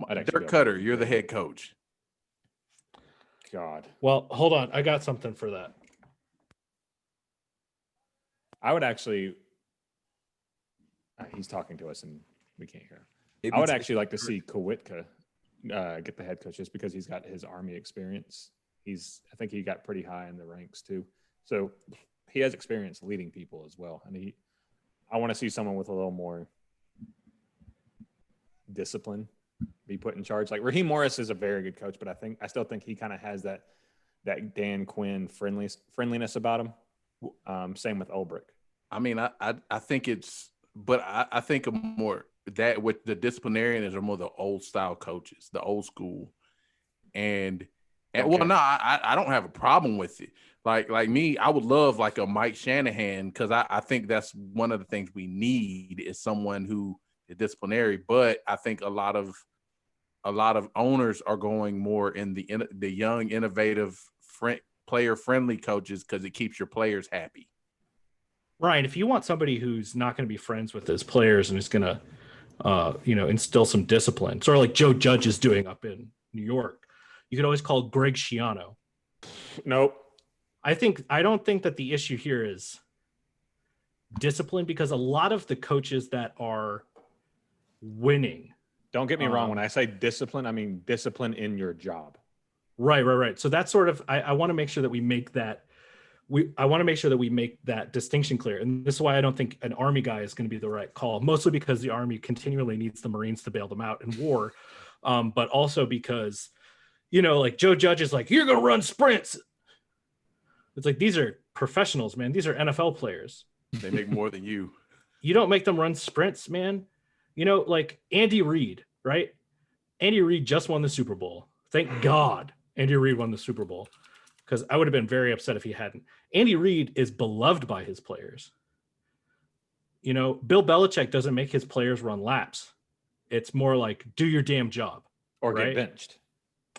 Dirk go Cutter, you're the head coach. God. Well, hold on. I got something for that. I would actually. He's talking to us and we can't hear him. Maybe I would actually like to see Kowitka get the head coach just because he's got his Army experience. I think he got pretty high in the ranks too. So he has experience leading people as well. And I want to see someone with a little more discipline be put in charge. Like Raheem Morris is a very good coach, but I still think he kind of has that Dan Quinn friendliness about him. Same with Ulbrich. I mean, I think I think more that with the disciplinarians are more the old style coaches, the old school. And Okay. well, no, I don't have a problem with it. Like me, I would love like a Mike Shanahan because I think that's one of the things we need is someone who is disciplinary. But I think a lot of owners are going more in the young, innovative, player friendly coaches because it keeps your players happy. Ryan, if you want somebody who's not going to be friends with his players and is going to, instill some discipline, sort of like Joe Judge is doing up in New York, you could always call Greg Schiano. Nope. I don't think that the issue here is discipline because a lot of the coaches that are winning. Don't get me wrong. When I say discipline, I mean discipline in your job. Right. So that's sort of, I want to make sure that we make that. I want to make sure that we make that distinction clear. And this is why I don't think an Army guy is going to be the right call, mostly because the Army continually needs the Marines to bail them out in war. But also because, like Joe Judge is like, you're going to run sprints. It's like, these are professionals, man. These are NFL players. They make more than you. You don't make them run sprints, man. Like Andy Reid, right? Andy Reid just won the Super Bowl. Thank God Andy Reid won the Super Bowl. Because I would have been very upset if he hadn't. Andy Reid is beloved by his players. Bill Belichick doesn't make his players run laps. It's more like, do your damn job. Or right? get benched.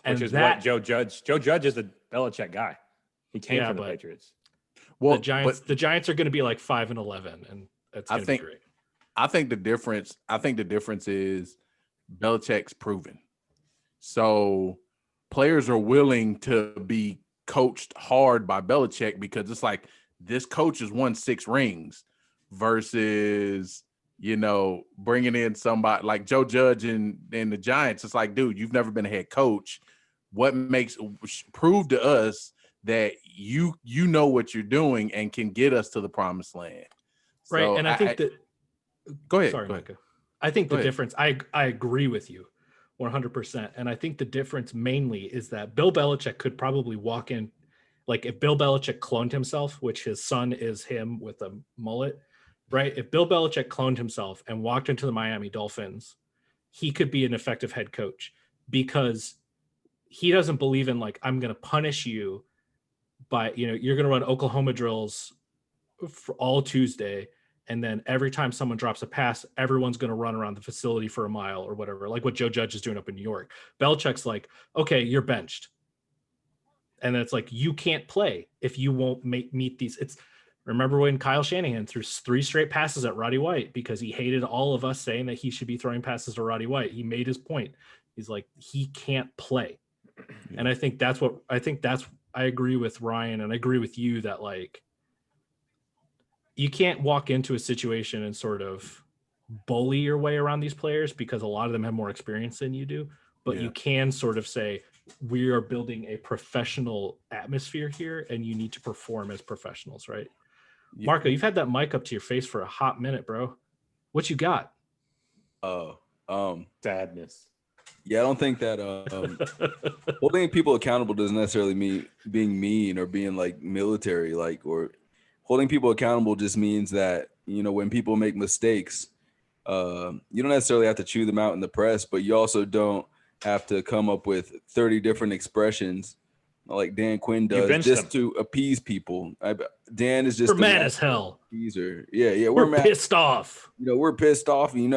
And which is what Joe Judge is the Belichick guy. He came from the Patriots. Well, the Giants are going to be like 5-11, and it's going to be great. I think the difference is Belichick's proven. So players are willing to be coached hard by Belichick because it's like this coach has won 6 rings versus, bringing in somebody like Joe Judge and the Giants. It's like, dude, you've never been a head coach. Prove to us that you know what you're doing and can get us to the promised land. Right. So and I think that go ahead. Sorry, Micah. I think the difference, I agree with you 100%. And I think the difference mainly is that Bill Belichick could probably walk in, like if Bill Belichick cloned himself, which his son is him with a mullet, right? If Bill Belichick cloned himself and walked into the Miami Dolphins, he could be an effective head coach because he doesn't believe in like, I'm going to punish you by, you're going to run Oklahoma drills for all Tuesday. And then every time someone drops a pass, everyone's going to run around the facility for a mile or whatever, like what Joe Judge is doing up in New York. Belichick's like, okay, you're benched. And then it's like, you can't play if you won't meet these. Remember when Kyle Shanahan threw 3 straight passes at Roddy White because he hated all of us saying that he should be throwing passes to Roddy White. He made his point. He's like, he can't play. Yeah. And I agree with Ryan and I agree with you that like, you can't walk into a situation and sort of bully your way around these players because a lot of them have more experience than you do, but you can sort of say, we are building a professional atmosphere here and you need to perform as professionals, right? Marco, you've had that mic up to your face for a hot minute, bro. What you got? Oh, Sadness. yeah, I don't think that holding people accountable doesn't necessarily mean being mean or being like military, like, or holding people accountable just means that, when people make mistakes, you don't necessarily have to chew them out in the press, but you also don't have to come up with 30 different expressions like Dan Quinn does bench just them. to appease people. Dan is just We're mad as hell. Appeaser. Yeah, We're mad. pissed off. We're pissed off. We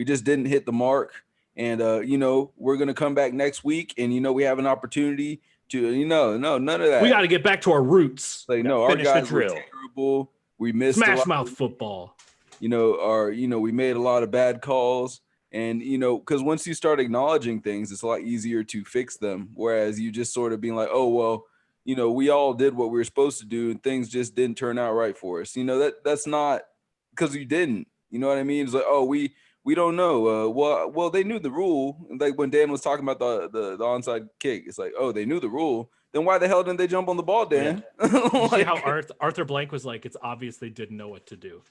just didn't hit the mark, and we're gonna come back next week, and we have an opportunity to, no, none of that. We got to get back to our roots. Like, no, our finish the guys were drill. terrible. We missed Smash mouth football. we made a lot of bad calls, and because once you start acknowledging things, it's a lot easier to fix them. Whereas you just sort of being like, oh well, we all did what we were supposed to do, and things just didn't turn out right for us. That's not because you didn't. You know what I mean? It's like, oh, we don't know. Well, they knew the rule. Like when Dan was talking about the onside kick, it's like, oh, they knew the rule. Then why the hell didn't they jump on the ball, Dan? You see how Arthur Blank was like, it's obvious they didn't know what to do.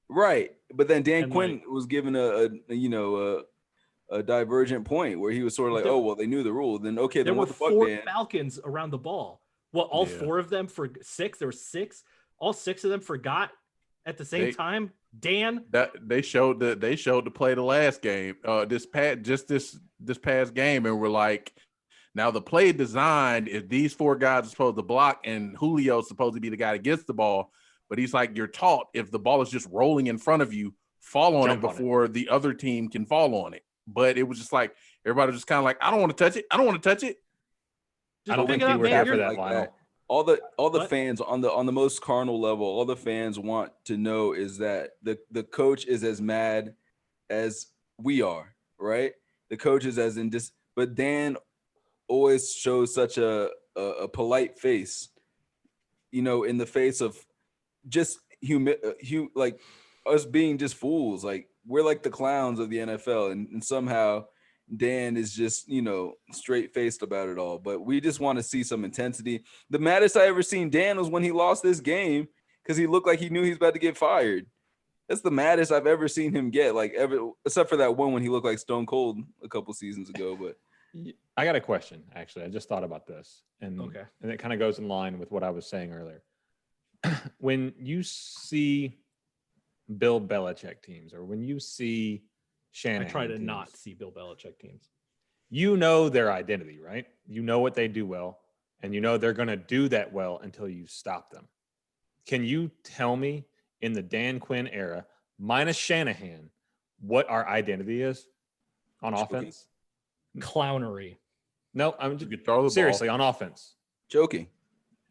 Right, but then Dan And, Quinn was given a divergent point where he was sort of like, oh well, they knew the rule. Then okay, There then were what the fuck, 4 Dan? Falcons around the ball. Well, all 4 of them for 6. There were 6. All 6 of them forgot at the same time. Dan, That they showed the play the last game, this past game, and we're like, now the play designed is these 4 guys are supposed to block, and Julio's supposed to be the guy that gets the ball. But he's like, you're taught if the ball is just rolling in front of you, fall on it before the other team can fall on it. But it was just like everybody was just kind of like, I don't want to touch it. I don't want to touch it. I don't think you were here for that, like Lionel. that. All the fans on the most carnal level, all the fans want to know is that the coach is as mad as we are, right? The coach is as in this, but Dan always shows such a polite face, in the face of just like us being just fools. Like we're like the clowns of the NFL, and somehow Dan is just, straight faced about it all. But we just want to see some intensity. The maddest I ever seen Dan was when he lost this game because he looked like he knew he was about to get fired. That's the maddest I've ever seen him get, like ever, except for that one when he looked like Stone Cold a couple seasons ago. But I got a question, actually. I just thought about this. And it kind of goes in line with what I was saying earlier. When you see Bill Belichick teams, or when you see Shanahan I try to teams, not see Bill Belichick teams. You know their identity, right? You know what they do well, and you know they're going to do that well until you stop them. Can you tell me in the Dan Quinn era, minus Shanahan, what our identity is on offense? Clownery. No, I'm just throw the seriously ball. On offense. Joking.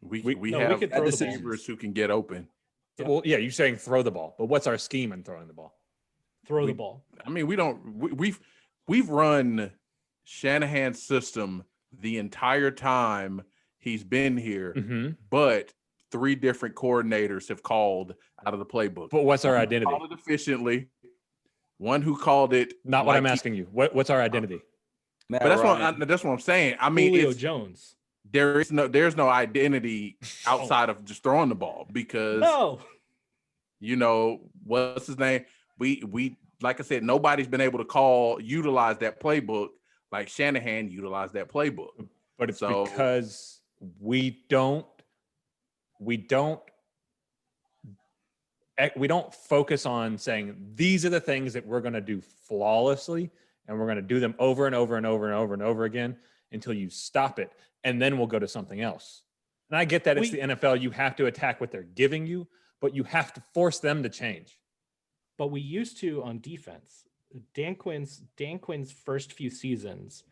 We could have throw the receivers who can get open. Yeah. Well, yeah, you're saying throw the ball, but what's our scheme in throwing the ball? Throw the ball. I mean, we've run Shanahan's system the entire time he's been here, but 3 different coordinators have called out of the playbook. But what's our identity? Called it efficiently. One who called it not what I'm asking you. What's our identity? Matt But Ryan. that's what I'm saying. I mean, Julio Jones. there's no identity outside of just throwing the ball because what's his name? We like I said, nobody's been able to utilize that playbook like Shanahan utilized that playbook. But it's because we don't focus on saying these are the things that we're going to do flawlessly, and we're going to do them over and over and over and over and over again until you stop it, and then we'll go to something else. And I get that it's the NFL. You have to attack what they're giving you, but you have to force them to change. But we used to on defense. Dan Quinn's first few seasons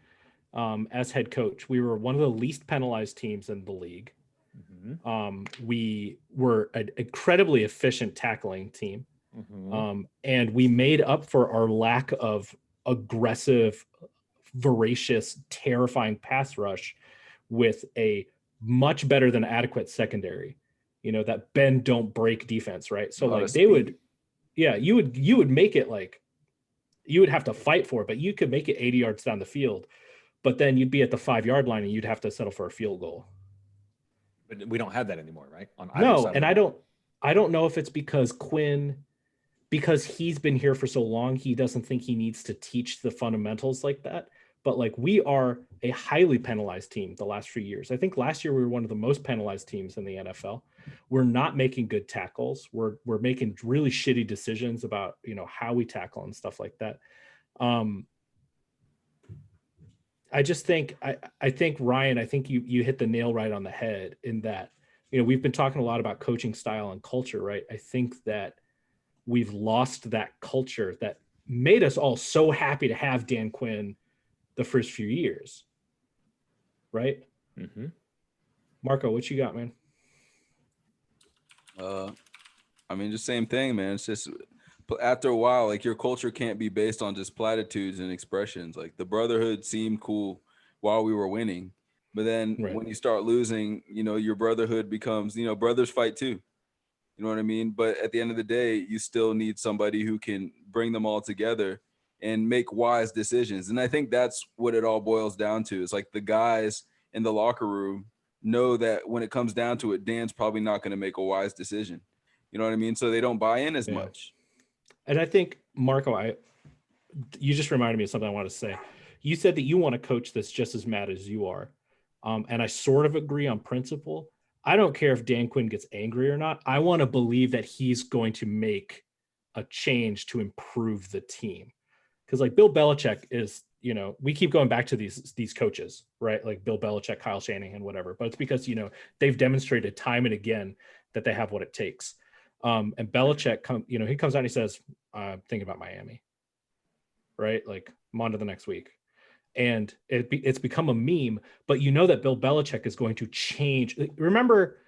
as head coach, we were one of the least penalized teams in the league. We were an incredibly efficient tackling team. And we made up for our lack of aggressive, voracious, terrifying pass rush with a much better than adequate secondary, that bend don't break defense, right? So like they would, you would make it like, you would have to fight for it, but you could make it 80 yards down the field, but then you'd be at the 5-yard line and you'd have to settle for a field goal. But we don't have that anymore, right? No, and I I don't know if it's because Quinn, because he's been here for so long, he doesn't think he needs to teach the fundamentals like that. But like, we are a highly penalized team the last few years. I think last year we were one of the most penalized teams in the NFL. We're not making good tackles. We're making really shitty decisions about, you know, how we tackle and stuff like that. I just think I think Ryan, I think you hit the nail right on the head in that, you know, we've been talking a lot about coaching style and culture, right? I think that we've lost that culture that made us all so happy to have Dan Quinn the first few years, right? Mm-hmm. Marco, what you got, man? I mean, just same thing, man. It's just after a while, like your culture can't be based on just platitudes and expressions. Like the brotherhood seemed cool while we were winning, but then Right. when you start losing, you know, your brotherhood becomes, you know, brothers fight too. You know what I mean? But at the end of the day, you still need somebody who can bring them all together and make wise decisions. And I think that's what it all boils down to. It's like the guys in the locker room know that when it comes down to it, Dan's probably not going to make a wise decision. You know what I mean? So they don't buy in as Yeah. much. And I think, Marco, you just reminded me of something I want to say. You said that you want a coach that's just as mad as you are. And I sort of agree on principle. I don't care if Dan Quinn gets angry or not. I want to believe that he's going to make a change to improve the team. Because like Bill Belichick is, you know, we keep going back to these coaches, right? Like Bill Belichick, Kyle Shanahan, whatever. But it's because, you know, they've demonstrated time and again that they have what it takes. And Belichick, he comes out and he says, I'm thinking about Miami, right? Like I'm on to the next week. And it's become a meme, but you know that Bill Belichick is going to change. Remember,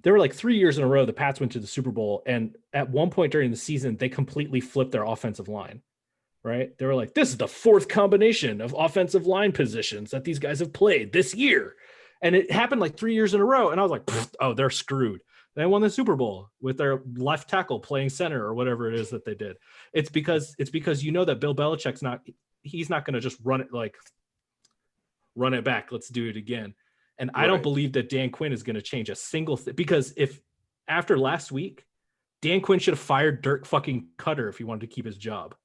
there were like 3 years in a row the Pats went to the Super Bowl, and at one point during the season, they completely flipped their offensive line, right? They were like, this is the fourth combination of offensive line positions that these guys have played this year. And it happened like 3 years in a row. And I was like, oh, they're screwed. They won the Super Bowl with their left tackle playing center or whatever it is that they did. It's because you know that Bill Belichick's he's not going to just run it back. Let's do it again. And I don't believe that Dan Quinn is going to change a single thing, because if after last week, Dan Quinn should have fired Dirk fucking Cutter if he wanted to keep his job.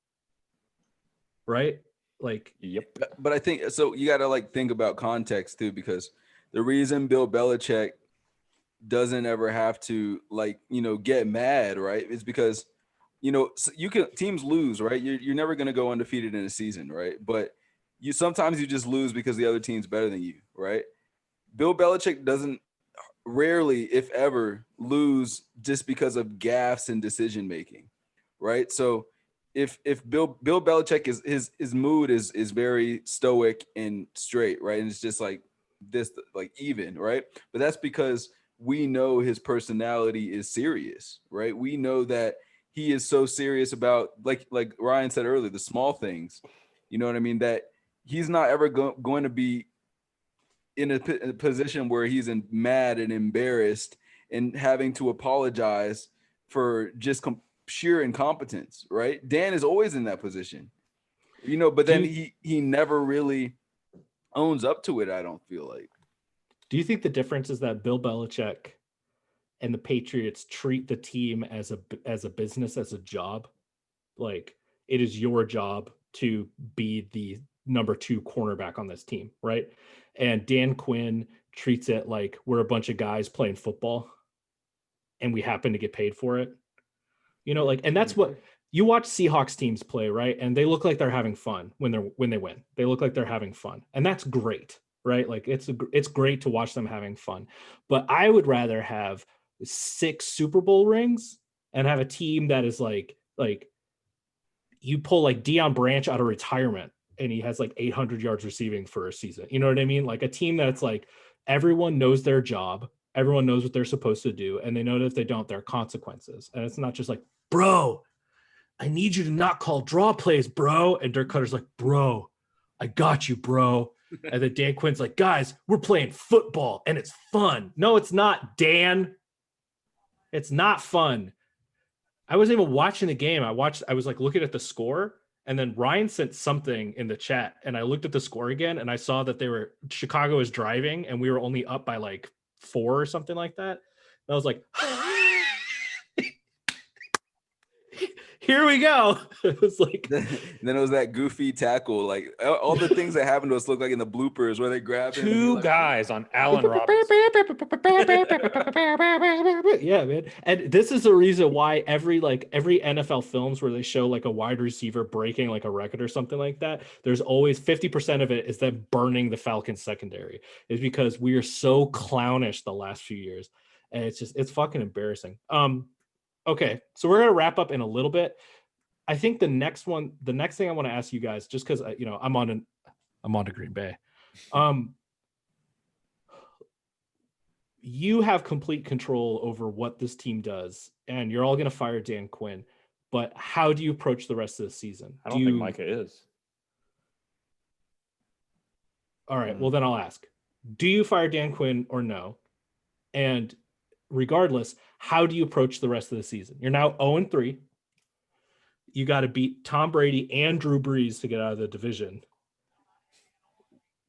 Right? Like, Yep. But I think so. You got to like think about context too, because the reason Bill Belichick doesn't ever have to like, you know, get mad, right? Is because, you know, teams lose, right? You're never going to go undefeated in a season, right? But sometimes you just lose because the other team's better than you, right? Bill Belichick doesn't rarely, if ever, lose just because of gaffes and decision making, right? So if Bill Belichick is his mood is very stoic and straight, right? And it's just like this, like even, right? But that's because we know his personality is serious, right? We know that he is so serious about, like Ryan said earlier, the small things. You know what I mean? That he's not ever going to be in a position where he's mad and embarrassed and having to apologize for just sheer incompetence, right? Dan is always in that position, you know, but then he never really owns up to it, I don't feel like. Do you think the difference is that Bill Belichick and the Patriots treat the team as a business, as a job? Like, it is your job to be the number 2 cornerback on this team, right? And Dan Quinn treats it like we're a bunch of guys playing football and we happen to get paid for it. You know, like, and that's what you watch Seahawks teams play, right? And they look like they're having fun when they win. They look like they're having fun. And that's great, right? Like it's great to watch them having fun. But I would rather have 6 Super Bowl rings and have a team that is like you pull like Deion Branch out of retirement and he has like 800 yards receiving for a season. You know what I mean? Like a team that's like everyone knows their job, everyone knows what they're supposed to do, and they know that if they don't, there are consequences. And it's not just like, bro, I need you to not call draw plays, bro. And Dirk Cutter's like, bro, I got you, bro. And then Dan Quinn's like, guys, we're playing football and it's fun. No, it's not, Dan. It's not fun. I wasn't even watching the game. I was like looking at the score, and then Ryan sent something in the chat, and I looked at the score again, and I saw that Chicago was driving, and we were only up by like 4 or something like that. And I was like, here we go. It was like then it was that goofy tackle. Like all the things that happened to us look like in the bloopers where they grab him. And Two like, guys on Allen Robinson. yeah, man. And this is the reason why every NFL films where they show like a wide receiver breaking like a record or something like that, there's always 50% of it is them burning the Falcons secondary. Is because we are so clownish the last few years. And it's fucking embarrassing. Okay, so we're gonna wrap up in a little bit. I think the next thing I want to ask you guys, just because I'm on to Green Bay. You have complete control over what this team does, and you're all gonna fire Dan Quinn. But how do you approach the rest of the season? I don't think Micah is. All right, well then I'll ask: do you fire Dan Quinn or no? And regardless, how do you approach the rest of the season? You're now 0-3. You got to beat Tom Brady and Drew Brees to get out of the division.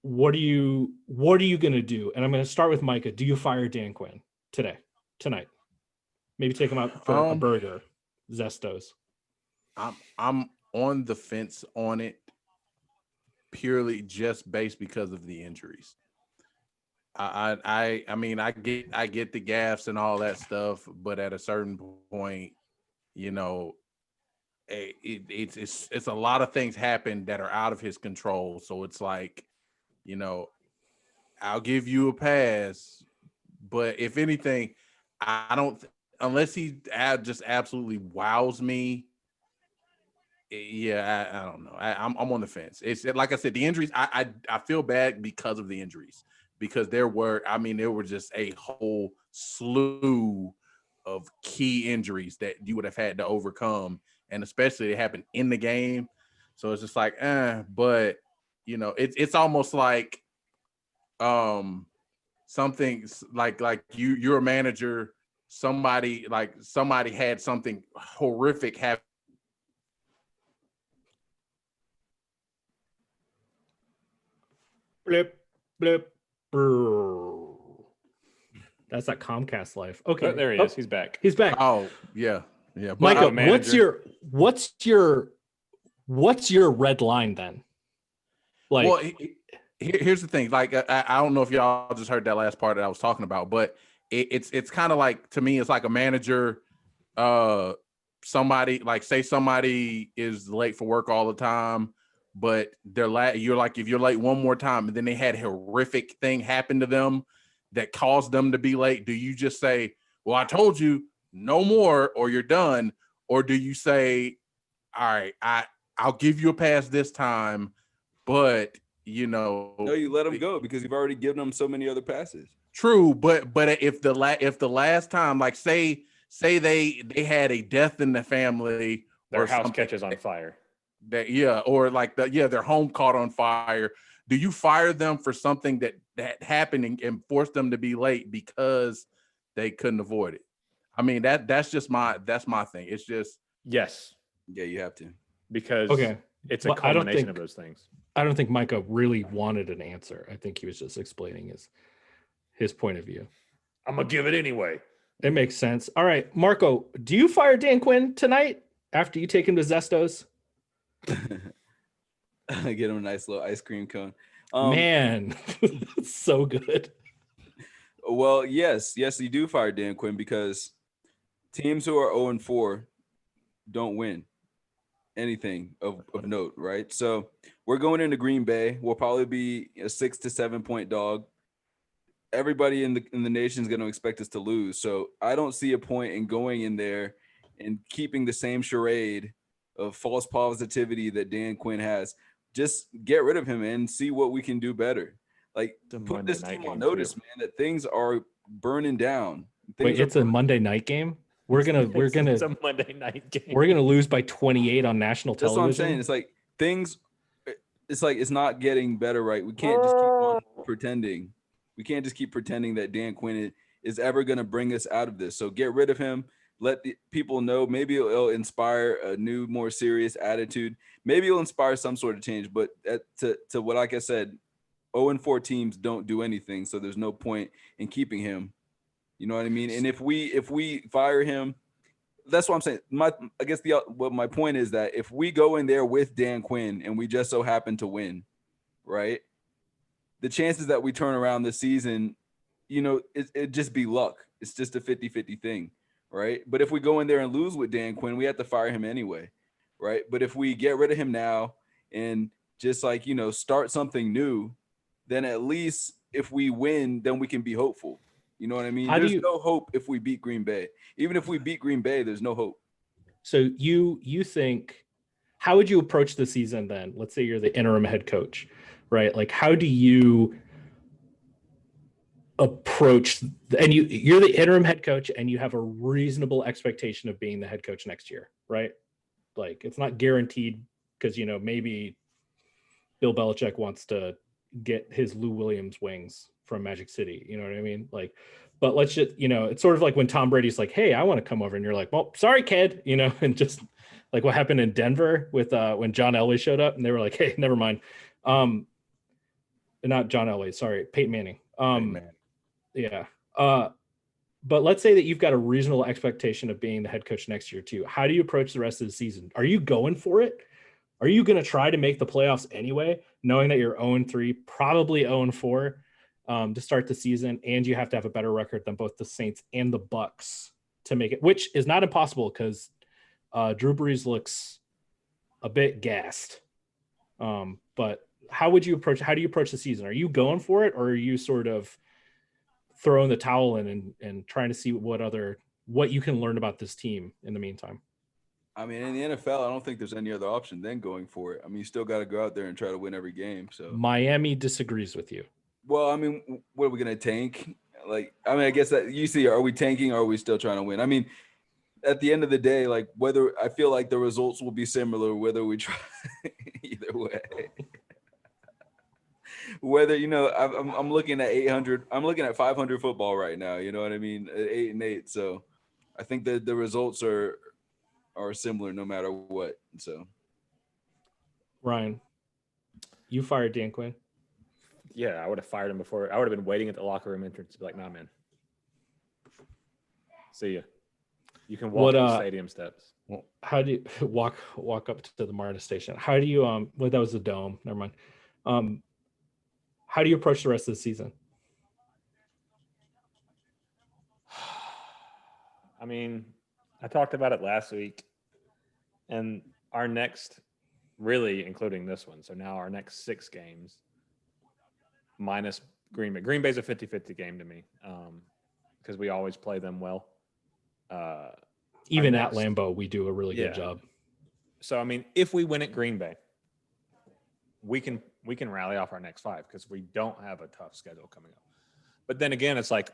What are you going to do? And I'm going to start with Micah. Do you fire Dan Quinn tonight? Maybe take him out for a burger, Zestos. I'm on the fence on it purely just based because of the injuries. I mean, I get the gaffes and all that stuff, but at a certain point, it's a lot of things happen that are out of his control. So it's like, I'll give you a pass, but if anything, I don't unless he just absolutely wows me. Yeah, I don't know. I'm on the fence. It's like I said, the injuries. I feel bad because of the injuries. Because there were just a whole slew of key injuries that you would have had to overcome. And especially it happened in the game. So it's just like, but it's almost like something like you're a manager, somebody had something horrific happen. Blip, blip. That's that Comcast life. Okay, There he is. He's back. He's back. Oh yeah. Micah, what's your red line then? Like, well, here's the thing. Like, I don't know if y'all just heard that last part that I was talking about, but it's kind of like, to me, it's like a manager. Somebody is late for work all the time. But you're like, if you're late one more time and then they had a horrific thing happen to them that caused them to be late, do you just say, well, I told you no more, or you're done? Or do you say, all right, I'll give you a pass this time, but no, you let them go because you've already given them so many other passes. True, but if the last time, like say they had a death in the family, their or house catches on fire. Their home caught on fire. Do you fire them for something that happened and force them to be late because they couldn't avoid it? I mean, that's my thing. It's just yes. Yeah, you have to. Because it's a combination of those things. I don't think Micah really wanted an answer. I think he was just explaining his point of view. I'm gonna give it anyway. It makes sense. All right, Marco, do you fire Dan Quinn tonight after you take him to Zestos? Get him a nice little ice cream cone. Man, it's so good. Well, yes, you do fire Dan Quinn because teams who are 0-4 don't win anything of note, right? So we're going into Green Bay. We'll probably be a 6 to 7 point dog. Everybody in the nation is going to expect us to lose. So I don't see a point in going in there and keeping the same charade of false positivity that Dan Quinn has. Just get rid of him and see what we can do better. Like, put this team on notice, man, that things are burning down. Wait, it's a Monday night game? It's a Monday night game. We're gonna lose by 28 on national television. That's what I'm saying. It's like it's not getting better, right? We can't just keep on pretending. We can't just keep pretending that Dan Quinn is ever going to bring us out of this. So get rid of him. Let the people know. Maybe it'll inspire a new, more serious attitude. Maybe it'll inspire some sort of change. But to what, like I said, 0-4 teams don't do anything. So there's no point in keeping him. You know what I mean? And if we fire him, that's what I'm saying. I guess what my point is that if we go in there with Dan Quinn and we just so happen to win, right? The chances that we turn around this season, it'd just be luck. It's just a 50-50 thing, right? But if we go in there and lose with Dan Quinn, we have to fire him anyway, right? But if we get rid of him now and just start something new, then at least if we win, then we can be hopeful. You know what I mean? There's no hope if we beat Green Bay. Even if we beat Green Bay, there's no hope. So you think, how would you approach the season then? Let's say you're the interim head coach, right? Like, how do you approach, and you're the interim head coach and you have a reasonable expectation of being the head coach next year, right? Like, it's not guaranteed because, maybe Bill Belichick wants to get his Lou Williams wings from Magic City. You know what I mean? Like, but let's just, it's sort of like when Tom Brady's like, hey, I want to come over. And you're like, well, sorry, kid, and just like what happened in Denver with when John Elway showed up and they were like, hey, never mind. Not John Elway, sorry, Peyton Manning. Yeah. But let's say that you've got a reasonable expectation of being the head coach next year too. How do you approach the rest of the season? Are you going for it? Are you going to try to make the playoffs anyway, knowing that you're 0-3, probably 0-4 to start the season, and you have to have a better record than both the Saints and the Bucks to make it, which is not impossible because Drew Brees looks a bit gassed. But how do you approach the season? Are you going for it, or are you sort of throwing the towel in and trying to see what you can learn about this team in the meantime? I mean, in the NFL, I don't think there's any other option than going for it. I mean, you still got to go out there and try to win every game. So Miami disagrees with you. Well, I mean, what are we going to tank? Like, I mean, I guess that you see, are we tanking or are we still trying to win? I mean, at the end of the day, like whether I feel like the results will be similar, whether we try either way. Whether, I'm looking at 800, I'm looking at 500 football right now. You know what I mean? 8-8. So I think that the results are similar no matter what. So, Ryan, you fired Dan Quinn? Yeah, I would have fired him before. I would have been waiting at the locker room entrance to be like, nah, man. See ya. You can walk the stadium steps. How do you walk up to the MARTA station? How do you well, that was the dome. Never mind. How do you approach the rest of the season? I mean, I talked about it last week, and our next, really including this one, so now our next 6 games, minus Green Bay. Green Bay's a 50-50 game to me because we always play them well. Even at Lambeau, we do a really good job. So, I mean, if we win at Green Bay, we can rally off our next 5 because we don't have a tough schedule coming up. But then again, it's like,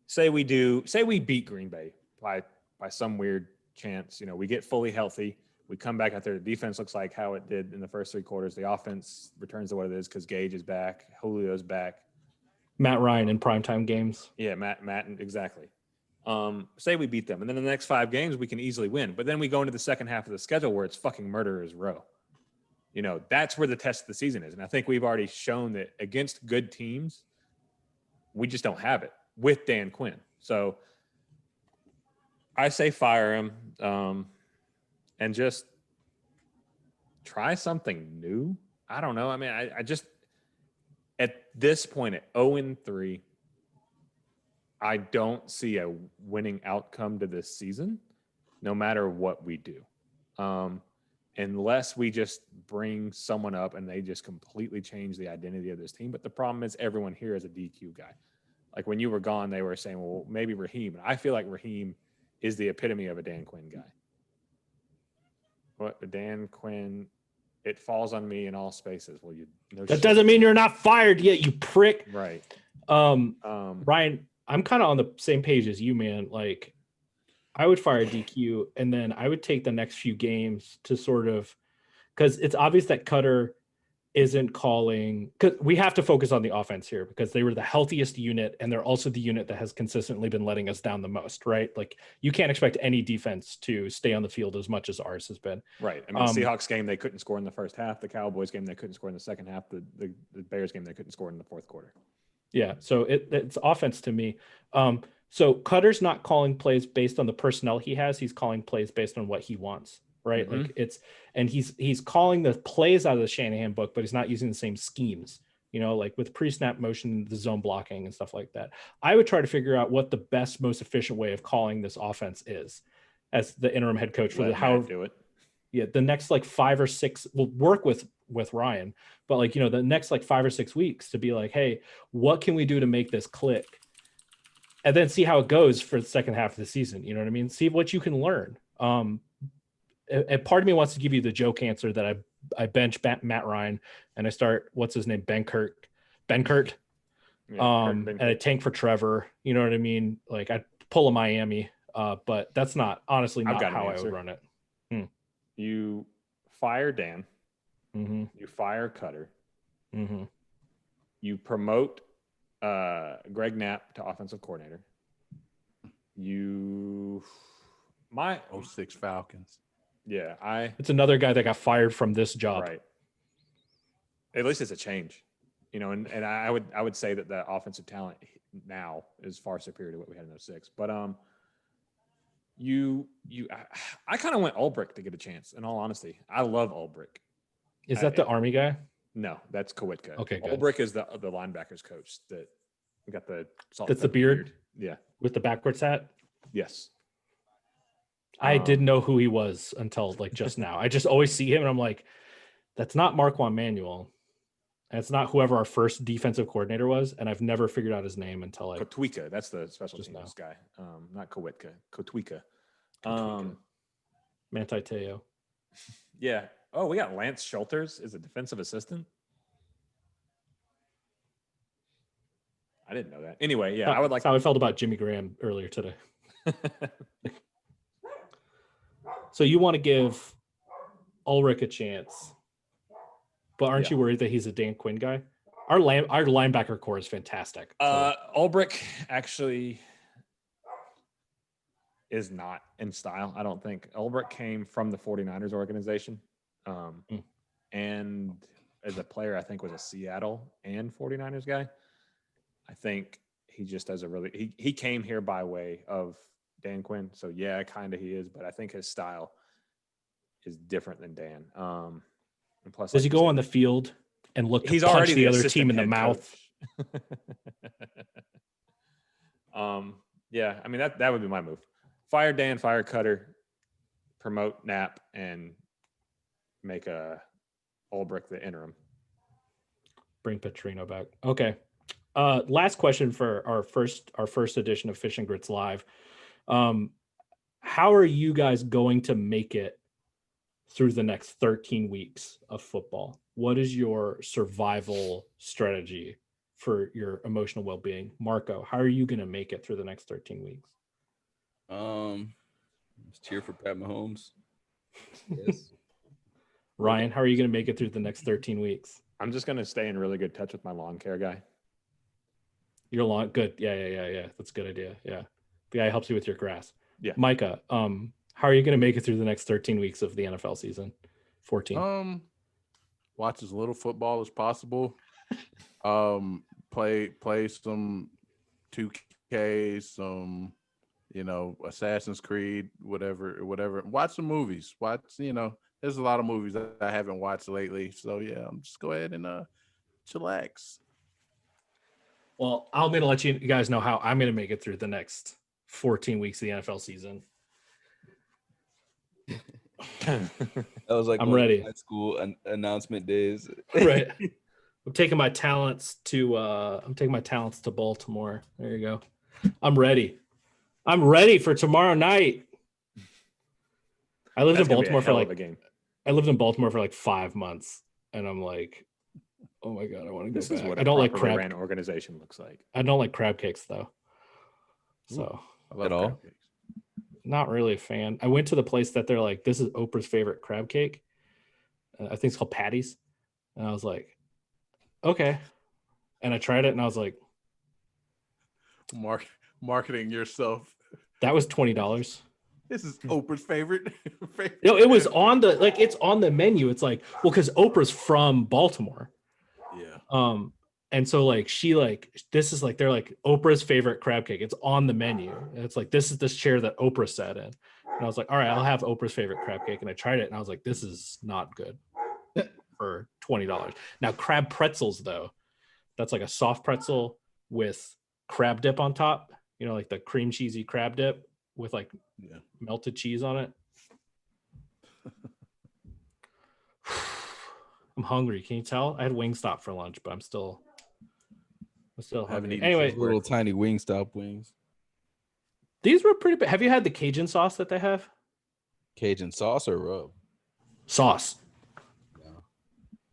say we beat Green Bay by some weird chance, we get fully healthy. We come back out there. The defense looks like how it did in the first 3 quarters. The offense returns to what it is because Gage is back. Julio's back. Matt Ryan in primetime games. Yeah, Matt, exactly. Say we beat them. And then the next 5 games, we can easily win. But then we go into the second half of the schedule where it's fucking murderer's row. That's where the test of the season is. And I think we've already shown that against good teams, we just don't have it with Dan Quinn. So I say fire him and just try something new. I don't know. I mean, I just, at this point at 0-3, I don't see a winning outcome to this season, no matter what we do. Unless we just bring someone up and they just completely change the identity of this team. But the problem is everyone here is a DQ guy. Like when you were gone, they were saying, well, maybe Raheem. And I feel like Raheem is the epitome of a Dan Quinn guy. What, Dan Quinn, it falls on me in all spaces. Well, that doesn't mean you're not fired yet, you prick. Right. Ryan, I'm kind of on the same page as you, man. Like, I would fire DQ, and then I would take the next few games to sort of, because it's obvious that Cutter isn't calling, because we have to focus on the offense here because they were the healthiest unit and they're also the unit that has consistently been letting us down the most, right? Like you can't expect any defense to stay on the field as much as ours has been. Right. I mean, the Seahawks game, they couldn't score in the first half. The Cowboys game, they couldn't score in the second half. The Bears game, they couldn't score in the fourth quarter. Yeah. So it's offense to me. So Cutter's not calling plays based on the personnel he has. He's calling plays based on what he wants, right? Mhm. Like and he's calling the plays out of the Shanahan book, but he's not using the same schemes, like with pre-snap motion, the zone blocking and stuff like that. I would try to figure out what the best, most efficient way of calling this offense is as the interim head coach for Let the Matt how do it. yeah, the next like 5 or 6 will work with Ryan, but like, the next like 5 or 6 weeks to be like, hey, what can we do to make this click? And then see how it goes for the second half of the season. You know what I mean? See what you can learn. And part of me wants to give you the joke answer that I bench Matt Ryan and I start, what's his name? Ben Kurt. Yeah, And I tank for Trevor. You know what I mean? Like I pull a Miami, but that's honestly not how I would run it. You fire Dan. Mm-hmm. You fire Cutter. Mm-hmm. You promote Greg Knapp to offensive coordinator. My 06 Falcons. Yeah, it's another guy that got fired from this job. Right. At least it's a change, and I would say that the offensive talent now is far superior to what we had in 06. But I kind of want Ulbrich to get a chance. In all honesty, I love Ulbrich. Is that the Army guy? No, that's Kowitka. Okay, good. Ulbrich is the linebackers coach that got the salt. That's the beard? Yeah. With the backwards hat? Yes. I didn't know who he was until like just now. I just always see him and I'm like, that's not Marquand Manuel. And it's not whoever our first defensive coordinator was. And I've never figured out his name until like Kotwika. That's the special just teams now. guy. Not Kowitka. Kotwika. Manti Te'o. Yeah. Oh, we got Lance Schulters as a defensive assistant. I didn't know that. Anyway, yeah, I would like. That's how I felt about Jimmy Graham earlier today. So you want to give Ulrich a chance, but aren't you worried that he's a Dan Quinn guy? Our linebacker core is fantastic. Ulbrich actually is not in style, I don't think. Ulbrich came from the 49ers organization. And as a player, I think was a Seattle and 49ers guy. I think he just has he came here by way of Dan Quinn. So yeah, kind of he is, but I think his style is different than Dan. And plus, does he go on the field and look to he's punch already the other assistant team in the head mouth? Yeah, I mean that would be my move. Fire Dan, fire Cutter, promote Knapp, and make Ulbrich the interim. Bring Petrino back. Okay. Last question for our first edition of Fish and Grits Live. How are you guys going to make it through the next 13 weeks of football? What is your survival strategy for your emotional well-being? Marco, how are you going to make it through the next 13 weeks? Just cheer for Pat Mahomes. Yes. Ryan, how are you going to make it through the next 13 weeks? I'm just going to stay in really good touch with my lawn care guy. Your lawn, good. Yeah. That's a good idea. Yeah. The guy helps you with your grass. Yeah. Micah, how are you going to make it through the next 13 weeks of the NFL season? 14. Watch as little football as possible. Play some 2K, some Assassin's Creed, whatever. Watch some movies. There's a lot of movies that I haven't watched lately. So yeah, just go ahead and chillax. Well, I'm going to let you guys know how I'm going to make it through the next 14 weeks of the NFL season. That was like I'm ready. High school announcement days. Right. I'm taking my talents to Baltimore. There you go. I'm ready. I'm ready for tomorrow night. I lived in Baltimore for like 5 months, and I'm like, oh my god, I want to go This back. is what I don't like crab. ran organization looks like. I don't like crab cakes though. So I love At all? crab cakes. not really a fan. I went to the place that they're like, this is Oprah's favorite crab cake. I think it's called Patty's, and I was like, okay. And I tried it, and I was like, Marketing yourself. that was $20. This is Oprah's favorite. No, it was on it's on the menu. It's like, well, because Oprah's from Baltimore. Yeah. And so like this is like they're like Oprah's favorite crab cake. It's on the menu. And it's like this is this chair that Oprah sat in. And I was like, all right, I'll have Oprah's favorite crab cake. And I tried it and I was like, this is not good for $20. Now crab pretzels though, that's like a soft pretzel with crab dip on top, you know, like the cream cheesy crab dip with like melted cheese on it. I'm hungry. Can you tell? I had Wingstop for lunch, but I'm still hungry. Anyway, little tiny Wingstop wings. These were pretty big. Have you had the Cajun sauce that they have? Cajun sauce or rub? Sauce. No.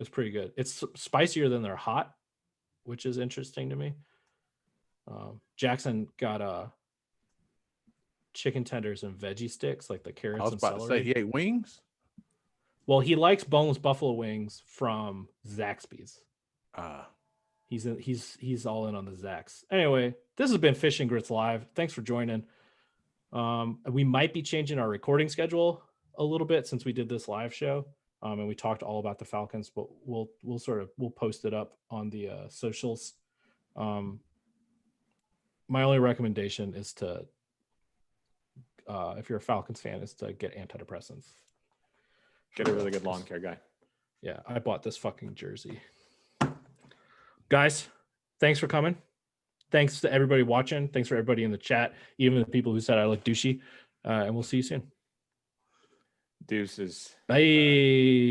It's pretty good. It's spicier than they're hot, which is interesting to me. Jackson got chicken tenders and veggie sticks, like the carrots I was and about celery. to say he ate wings. Well, he likes boneless buffalo wings from Zaxby's. He's all in on the Zax. Anyway, this has been Fish and Grits Live. Thanks for joining. We might be changing our recording schedule a little bit since we did this live show. And we talked all about the Falcons, but we'll post it up on the socials. My only recommendation is to, if you're a Falcons fan, is to get antidepressants. Get a really good lawn care guy. Yeah, I bought this fucking jersey. Guys, thanks for coming. Thanks to everybody watching. Thanks for everybody in the chat, even the people who said I look douchey. And we'll see you soon. Deuces. Bye.